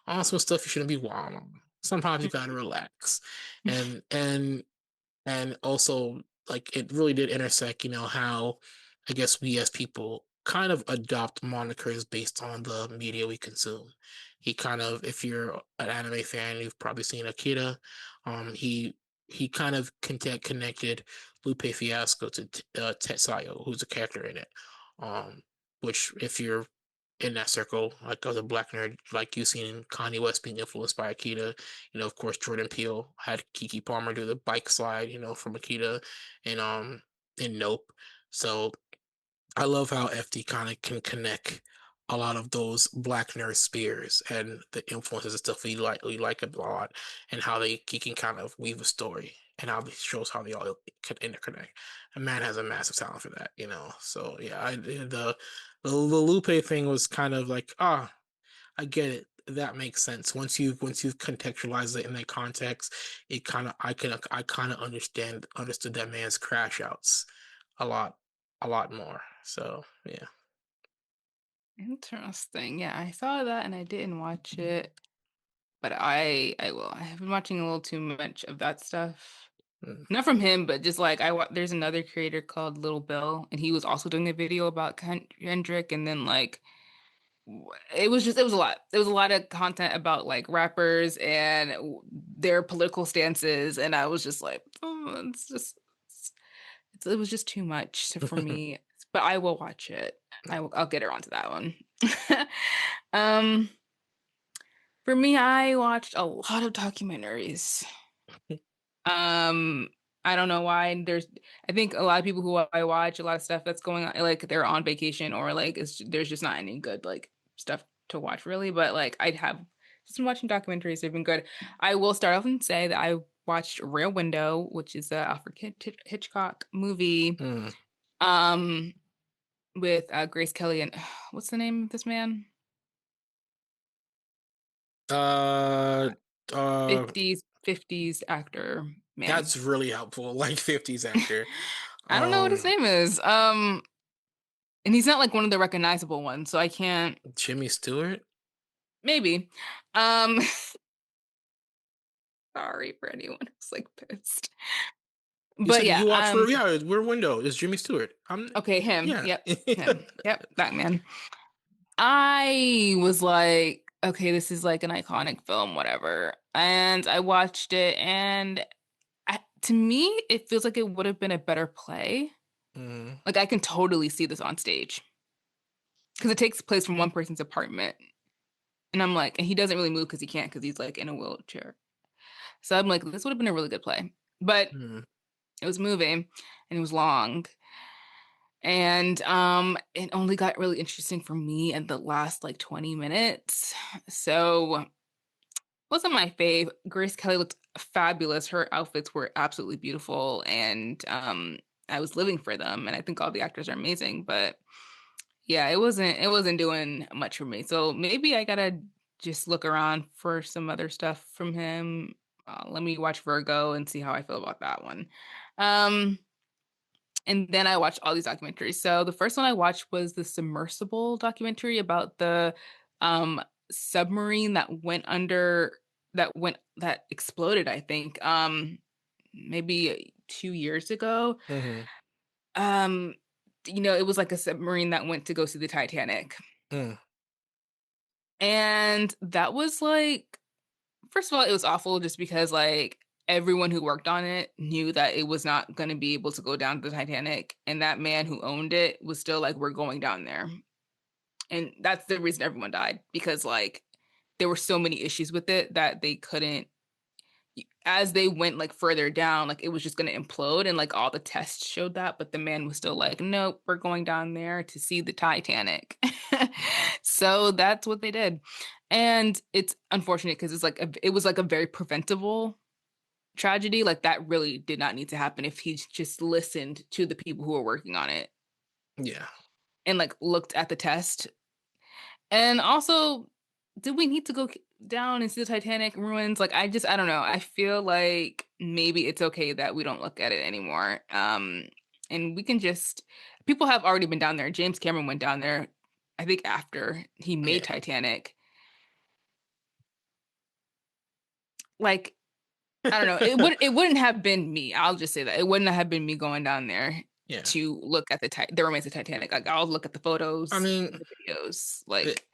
on some stuff you shouldn't be wilding on. Sometimes you gotta relax, and also like it really did intersect, how I guess we as people kind of adopt monikers based on the media we consume. He kind of, if you're an anime fan, you've probably seen Akira. He kind of connected Lupe Fiasco to Tetsuyo, who's a character in it. Um, which if you're in that circle, like as a black nerd, like you've seen Kanye West being influenced by Akira. Of course, Jordan Peele had Kiki Palmer do the bike slide, from Akira and in Nope. So I love how FD kind of can connect a lot of those black nerd spears and the influences and stuff we like a lot, and how he can kind of weave a story and how it shows how they all can interconnect. A man has a massive talent for that. So yeah, the Lupe thing was kind of like, I get it. That makes sense. Once you contextualize it in that context, it kind of I kind of understood that man's crash outs a lot a lot more. So yeah. Interesting. Yeah, I saw that and I didn't watch it, but I will. I have been watching a little too much of that stuff. Mm. Not from him, but just like there's another creator called Little Bill, and he was also doing a video about Kendrick, and then like it was a lot. It was a lot of content about like rappers and their political stances, and I was just like, oh, it was just too much for me. But I will watch it. I'll get her onto that one. um, for me, I watched a lot of documentaries. Um, I don't know why. I think a lot of people who I watch a lot of stuff that's going on, like they're on vacation or like there's just not any good like stuff to watch really. But like I'd have just been watching documentaries. They've been good. I will start off and say that I watched Rear Window, which is a Alfred Hitchcock movie, Mm. um, with Grace Kelly and what's the name of this man? Uh, uh, 50s actor man. that's really helpful. Like 50s actor. I don't know what his Um, name is. And he's not like one of the recognizable ones, so I can't Jimmy Stewart. maybe. Um sorry for anyone who's like pissed. You But said yeah, you watched for yeah, Rear Window. It's Jimmy Stewart. okay, him. Yeah. Yep, him. Yep, that man. I was like, okay, this is like an iconic film, whatever. And I watched it and to me, it feels like it would have been a better play. Mm. Like I can totally see this on stage because it takes place from one person's apartment. And I'm like, and he doesn't really move because he can't because he's like in a wheelchair. So I'm like, this would have been a really good play. But Mm. it was moving and it was long. And it only got really interesting for me in the last like 20 minutes. So wasn't my fave. Grace Kelly looked fabulous. Her outfits were absolutely beautiful. And I was living for them. And I think all the actors are amazing. But yeah, it wasn't doing much for me. So maybe I gotta just look around for some other stuff from him. Let me watch Virgo and see how I feel about that one. Um, and then I watched all these documentaries. So the first one I watched was the submersible documentary about the um submarine that went under that exploded, I think, maybe 2 years ago. Mm-hmm. Um, it was like a submarine that went to go see the Titanic. Mm. And that was like, first of all, it was awful just because like everyone who worked on it knew that it was not going to be able to go down to the Titanic. And that man who owned it was still like, we're going down there. And that's the reason everyone died because like there were so many issues with it that they couldn't, as they went like further down, like it was just going to implode. And like all the tests showed that. But the man was still like, nope, we're going down there to see the Titanic. So that's what they did. And it's unfortunate because it was like a very preventable tragedy. Like that really did not need to happen if he just listened to the people who were working on it Yeah. and like looked at the test. And also, did we need to go? down and see the Titanic ruins. Like I don't know. I feel like maybe it's okay that we don't look at it anymore. And we can just people have already been down there. James Cameron went down there, I think after he made Yeah, Titanic. Like I don't know. It wouldn't have been me. I'll just say that. It wouldn't have been me going down there yeah. to look at the remains of Titanic. Like I'll look at the I photos, mean, the videos. it, Like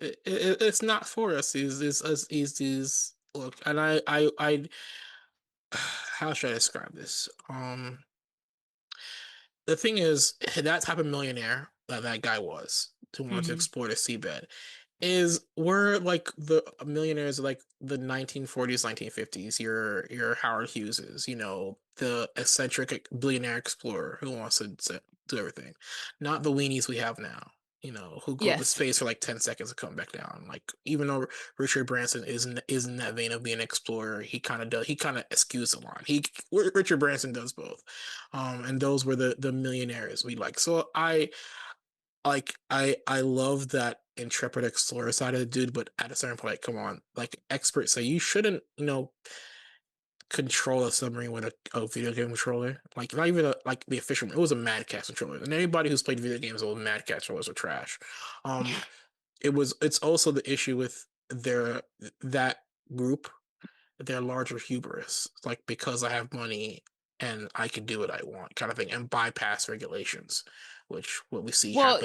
it's not for us. These look, and how should I describe this? The thing is, that type of millionaire that that guy was to want to mhm. explore the seabed is we're like the millionaires of like the 1940s, 1950s, your Howard Hugheses, the eccentric billionaire explorer who wants to do everything. Not the weenies we have now, who go up to Yes. space for like 10 seconds and come back down. Like even though Richard Branson isn't that vein of being an explorer, he kind of skews a lot. Richard Branson does both. And those were the millionaires we like. So I love that intrepid explorer side of the dude, but at a certain point, come on, like experts say you shouldn't, control a submarine with a video game controller. Like not even like the official one. It was a Mad Catz controller. And anybody who's played video games with Mad Catz controllers are trash. Um it's also the issue with that group, their larger hubris, like because I have money and I can do what I want, kind of thing, and bypass regulations, which what we see Well,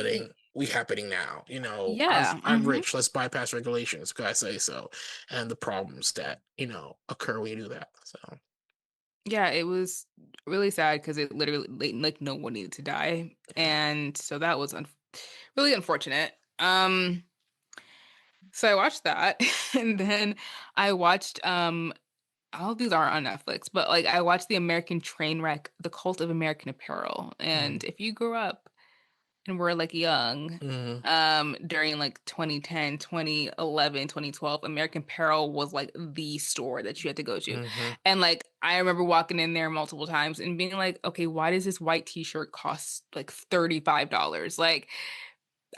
happening now. yeah. I'm rich, let's bypass regulations because I say so, and the problems that occur when you do that. So Yeah, it was really sad because it literally like no one needed to die, yeah. and so that was really unfortunate. So I watched that, and then I watched all of these are on Netflix, but like I watched the American Trainwreck, The Cult of American Apparel, Mm-hmm. and if you grew up and were like young Mm-hmm. during like 2010, 2011, 2012, American Apparel was like the store that you had to go to. Mm-hmm. And like I remember walking in there multiple times and being like, okay, why does this white t-shirt cost like $35? Like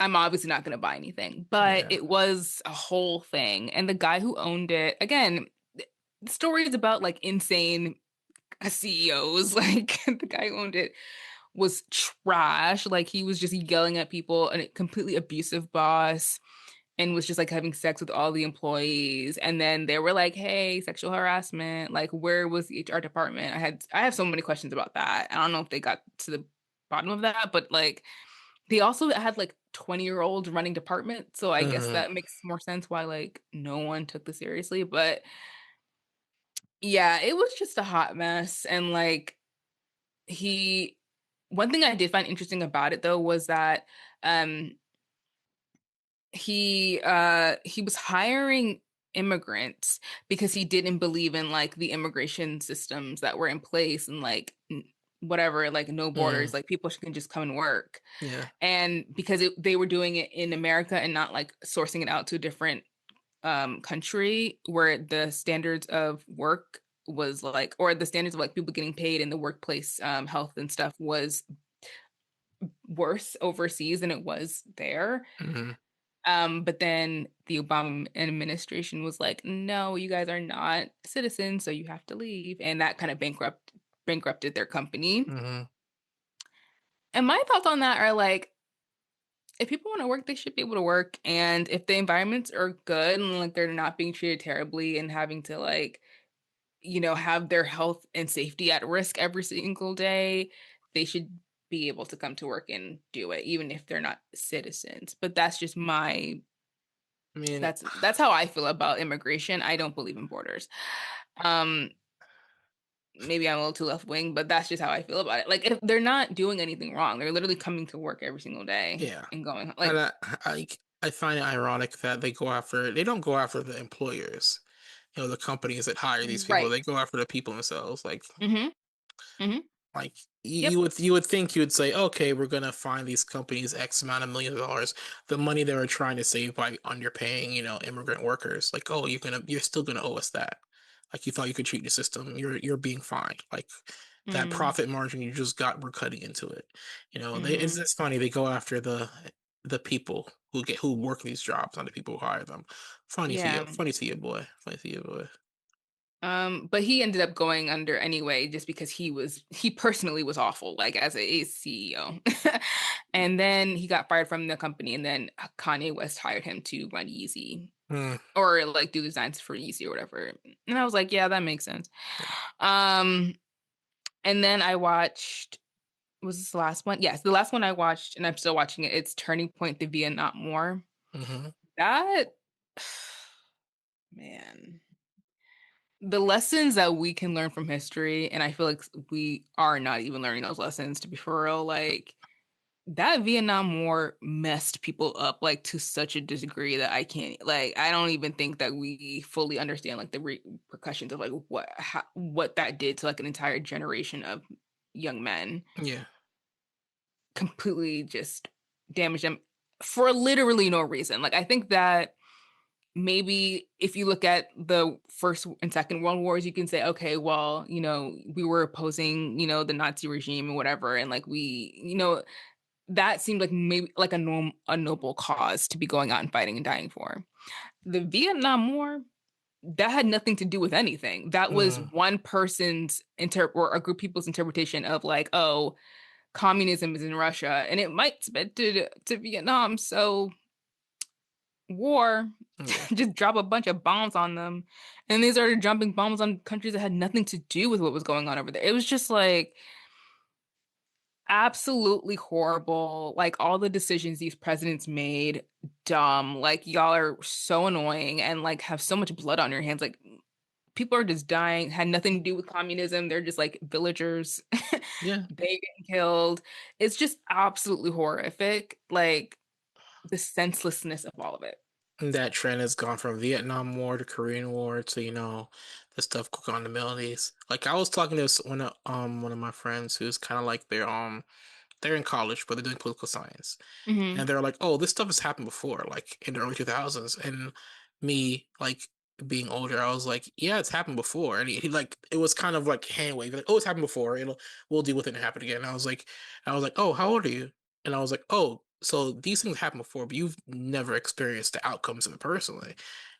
I'm obviously not going to buy anything, but Yeah. it was a whole thing. And the guy who owned it, again, the story is about like insane CEOs. Like the guy who owned it was trash. Like he was just yelling at people, and a completely abusive boss, and was just like having sex with all the employees. And then they were like, "Hey, sexual harassment. Like, where was the HR department?" I have so many questions about that. I don't know if they got to the bottom of that, but like they also had like 20-year-olds running departments. So I guess Mm-hmm. that makes more sense why like no one took this seriously. But yeah, it was just a hot mess. And like he one thing I did find interesting about it though was that um he was hiring immigrants because he didn't believe in like the immigration systems that were in place and like whatever, like no Mm-hmm. borders, like people can just come and work. Yeah. And because they were doing it in America and not like sourcing it out to a different country where the standards of work was like, or the standards of like people getting paid in the workplace, health and stuff was worse overseas than it was there. Mm-hmm. But then the Obama administration was like, no, you guys are not citizens, so you have to leave. And that kind of bankrupted their company. Mm-hmm. And my thoughts on that are like, if people want to work, they should be able to work. And if the environments are good and like they're not being treated terribly and having to like, have their health and safety at risk every single day, they should be able to come to work and do it, even if they're not citizens. But that's just I mean, that's how I feel about immigration. I don't believe in borders. Um, maybe I'm a little too left wing, but that's just how I feel about it. Like if they're not doing anything wrong, they're literally coming to work every single day yeah. and going And like I find it ironic that they don't go after the employers, the companies that hire these people. right. They go after the people themselves. Mm-hmm. Mm-hmm. Like Yep. you would think you would say, okay, we're gonna find these companies X amount of millions of dollars, the money they were trying to save by underpaying, immigrant workers. Like, oh, you're still gonna owe us that. Like you thought you could cheat the system, you're being fined. Like that Mm-hmm. profit margin you just got, we're cutting into it. It's Mm-hmm. just funny they go after the people who work these jobs, not the people who hire them. Yeah. Funny to you, boy. Funny to you, boy. But he ended up going under anyway, just because he personally was awful, like as a CEO. And then he got fired from the company, and then Kanye West hired him to run Yeezy Mm, or like do designs for Yeezy or whatever. And I was like, yeah, that makes sense. Um, and then I watched, was this the last one? Yes, the last one I watched, and I'm still watching it. It's Turning Point: The Vietnam War. hmm That man. The lessons that we can learn from history, and I feel like we are not even learning those lessons to be for real. Like that Vietnam War messed people up like to such a degree that I can't like I don't even think that we fully understand like the repercussions of like what that did to like an entire generation of young men. Yeah. Completely just damaged them for literally no reason. Like I think that maybe if you look at the first and second world wars, you can say, okay, well, we were opposing, the Nazi regime and whatever, and like that seemed like maybe like a noble cause to be going out and fighting and dying for. The Vietnam War, that had nothing to do with anything. That was Mm, one person's or a group of people's interpretation of like, oh, communism is in Russia and it might spread to Vietnam, so war, yeah. just drop a bunch of bombs on them. And they started jumping bombs on countries that had nothing to do with what was going on over there. It was just like absolutely horrible. Like all the decisions these presidents made, dumb. Like y'all are so annoying and like have so much blood on your hands. Like people are just dying, had nothing to do with communism. They're just like villagers. Yeah. They getting killed. It's just absolutely horrific. Like the senselessness of all of it. And that trend has gone from Vietnam War to Korean War to, the stuff going on in the Middle East. Like I was talking to one of my friends who's kind of like they're in college, but they're doing political science. Hmm. And they're like, "Oh, this stuff has happened before, like in the early 2000s." And me, like being older, I was like, "Yeah, it's happened before." And he like, it was kind of like hand wave, like, "Oh, it's happened before. We'll deal with it and happen again." And I was like, "Oh, how old are you?" And I was like, "Oh, so these things happened before, but you've never experienced the outcomes of it personally."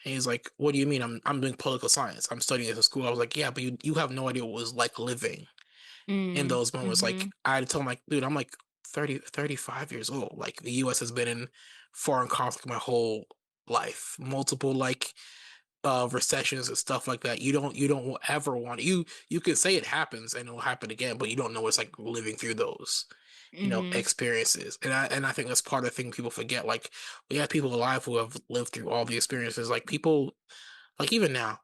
And he's like, "What do you mean? I'm doing political science. I'm studying this in school." I was like, "Yeah, but you have no idea what it was like living in Mm, those moments." Like hmm. I had to tell him, like, dude, I'm like 35 years old. Like the US has been in foreign conflict my whole life. Multiple like recessions and stuff like that. You don't ever want you can say it happens and it'll happen again, but you don't know what it's like living through those, Hmm. experiences. And I think that's part of the thing people forget. Like we have people alive who have lived through all the experiences. Like people like even now,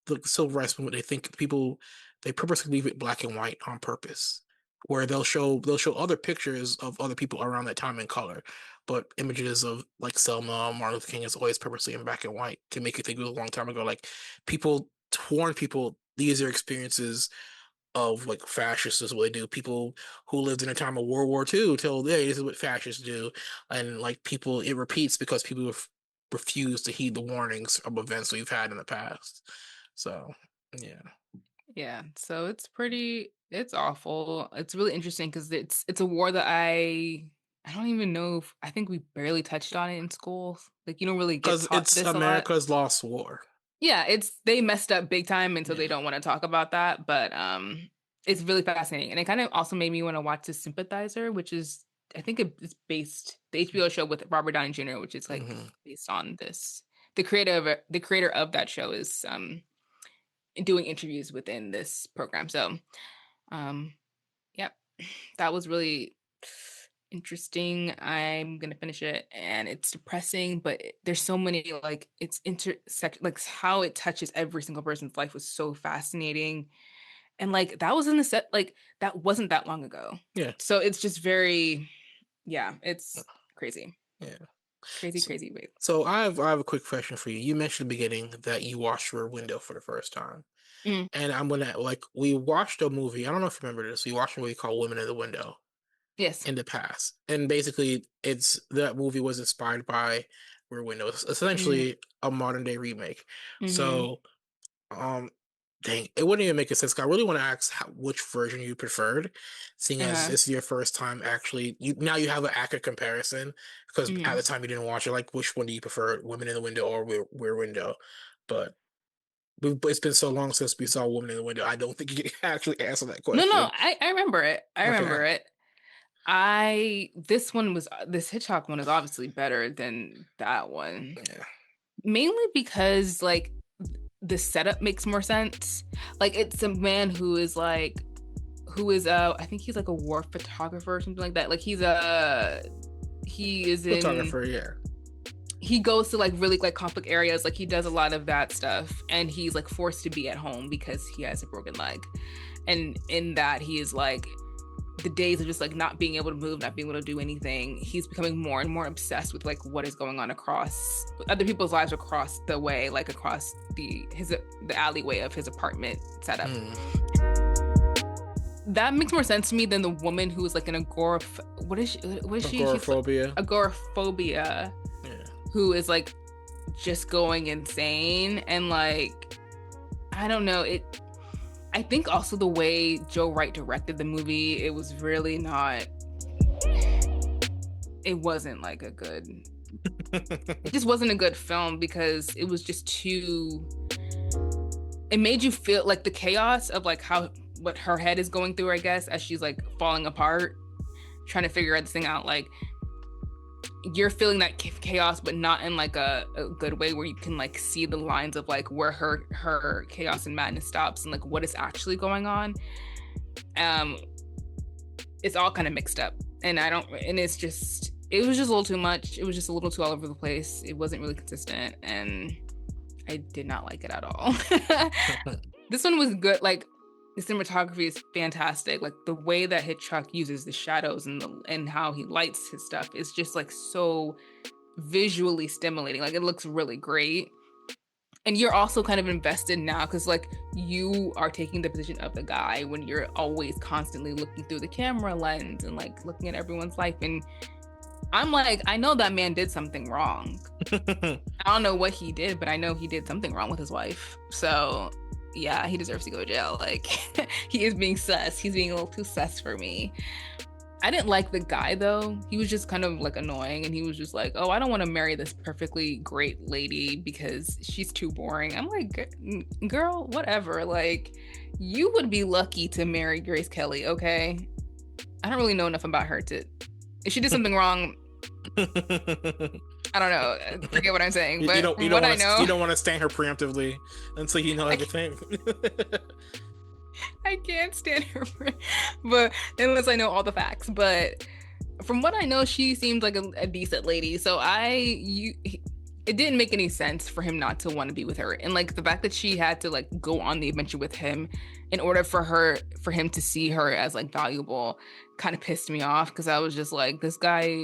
the civil rights movement, they think people they purposely leave it black and white on purpose, where they'll show other pictures of other people around that time in color, but images of like Selma, Martin Luther King is always purposely in black and white to make you think it was a long time ago. Like people to warn people these are experiences of like fascists is what they do. People who lived in a time of World War II told, hey, this is what fascists do. And like people, it repeats because people refuse to heed the warnings of events we've had in the past. So, yeah. Yeah, so it's awful. It's really interesting because it's a war that I don't even know if I think we barely touched on it in school. Like you don't really get Because taught it's this a lot. America's lost war. Yeah, it's they messed up big time, and so Yeah. they don't want to talk about that. But it's really fascinating, and it kind of also made me want to watch The Sympathizer, which is I think it's based the HBO show with Robert Downey Jr., which is like hmm based on this. The creator of that show is doing interviews within this program. So um, yep, that was really interesting. I'm gonna finish it, and it's depressing, but there's so many like it's intersect like how it touches every single person's life was so fascinating, and like that was in the set like that wasn't that long ago, Yeah. so it's just very yeah, it's crazy, Yeah. crazy, So, crazy. Wait, so I have a quick question for you. You mentioned at the beginning that you watched Rear Window for the first time. mm, And I'm gonna like we watched a movie. I don't know if you remember this. We watched a movie called Women in the Window yes, in the past. And basically it's that movie was inspired by Rear Window. It's mm, essentially a modern day remake. mm-hmm, So um Dang, it wouldn't even make sense. 'Cause I really want to ask which version you preferred, seeing as Uh-huh. this is your first time actually. You now you have an accurate comparison because at Mhm. the time you didn't watch it. Like, which one do you prefer, Women in the Window or Rear Window? But it's been so long since we saw Woman in the Window. I don't think you can actually answer that No, no, question. I remember it. I Okay. remember it. I this Hitchcock one is obviously better than that one. Yeah. Mainly because like the setup makes more sense. Like it's a man who is I think he's like a war photographer or something like that. Like he is in Photographer, yeah. he goes to like really like conflict areas, like he does a lot of that stuff, and he's like forced to be at home because he has a broken leg. And in that he is like the days of just like not being able to move, not being able to do anything, he's becoming more and more obsessed with like what is going on across other people's lives across the way, like across the alleyway of his apartment setup. Mm. That makes more sense to me than the woman who is like an what is she? She's like Agoraphobia. agoraphobia, Yeah. who is like just going insane and like I don't know it. I think also the way Joe Wright directed the movie, it was really not. It wasn't like a good. It just wasn't a good film because it was just too. It made you feel like the chaos of like how what her head is going through, I guess, as she's like falling apart, trying to figure this thing out. Like you're feeling that chaos, but not in like a good way where you can like see the lines of like where her chaos and madness stops and like what is actually going on. Um, it's all kind of mixed up, and I don't, and it's just it was just a little too much. It was just a little too all over the place. It wasn't really consistent, and I did not like it at all. This one was good. Like the cinematography is fantastic. Like the way that Hitchcock uses the shadows and how he lights his stuff is just like so visually stimulating. Like it looks really great. And you're also kind of invested now because like you are taking the position of the guy when you're always constantly looking through the camera lens and like looking at everyone's life. And I'm like, I know that man did something wrong. I don't know what he did, but I know he did something wrong with his wife. So yeah, he deserves to go to jail. Like he is being sus. He's being a little too sus for me. I didn't like the guy though. He was just kind of like annoying and he was just like, "Oh, I don't want to marry this perfectly great lady because she's too boring." I'm like, "Girl, whatever. Like you would be lucky to marry Grace Kelly, okay?" I don't really know enough about her to if she did something wrong, I don't know. Forget what I'm saying, You but don't from what I you know, don't want to stain her preemptively until you know I everything. I can't stand her, but unless I know all the facts. But from what I know, she seems like a decent lady. So it didn't make any sense for him not to want to be with her, and like the fact that she had to like go on the adventure with him in order for him to see her as like valuable, kind of pissed me off because I was just like, this guy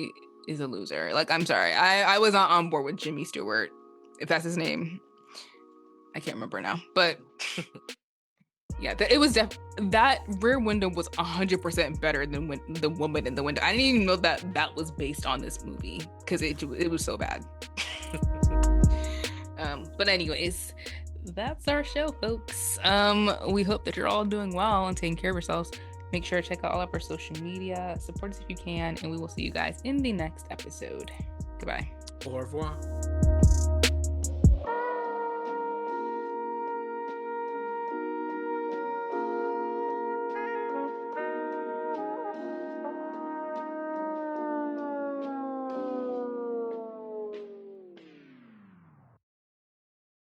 is a loser. Like, I'm sorry, I was not on board with Jimmy Stewart, if that's his name. I can't remember now, but yeah, it was that Rear Window was 100% better than the Woman in the Window. I didn't even know that that was based on this movie because it was so bad. But anyways, that's our show, folks. We hope that you're all doing well and taking care of yourselves. Make sure to check out all of our social media, support us if you can, and we will see you guys in the next episode. Goodbye. Au revoir.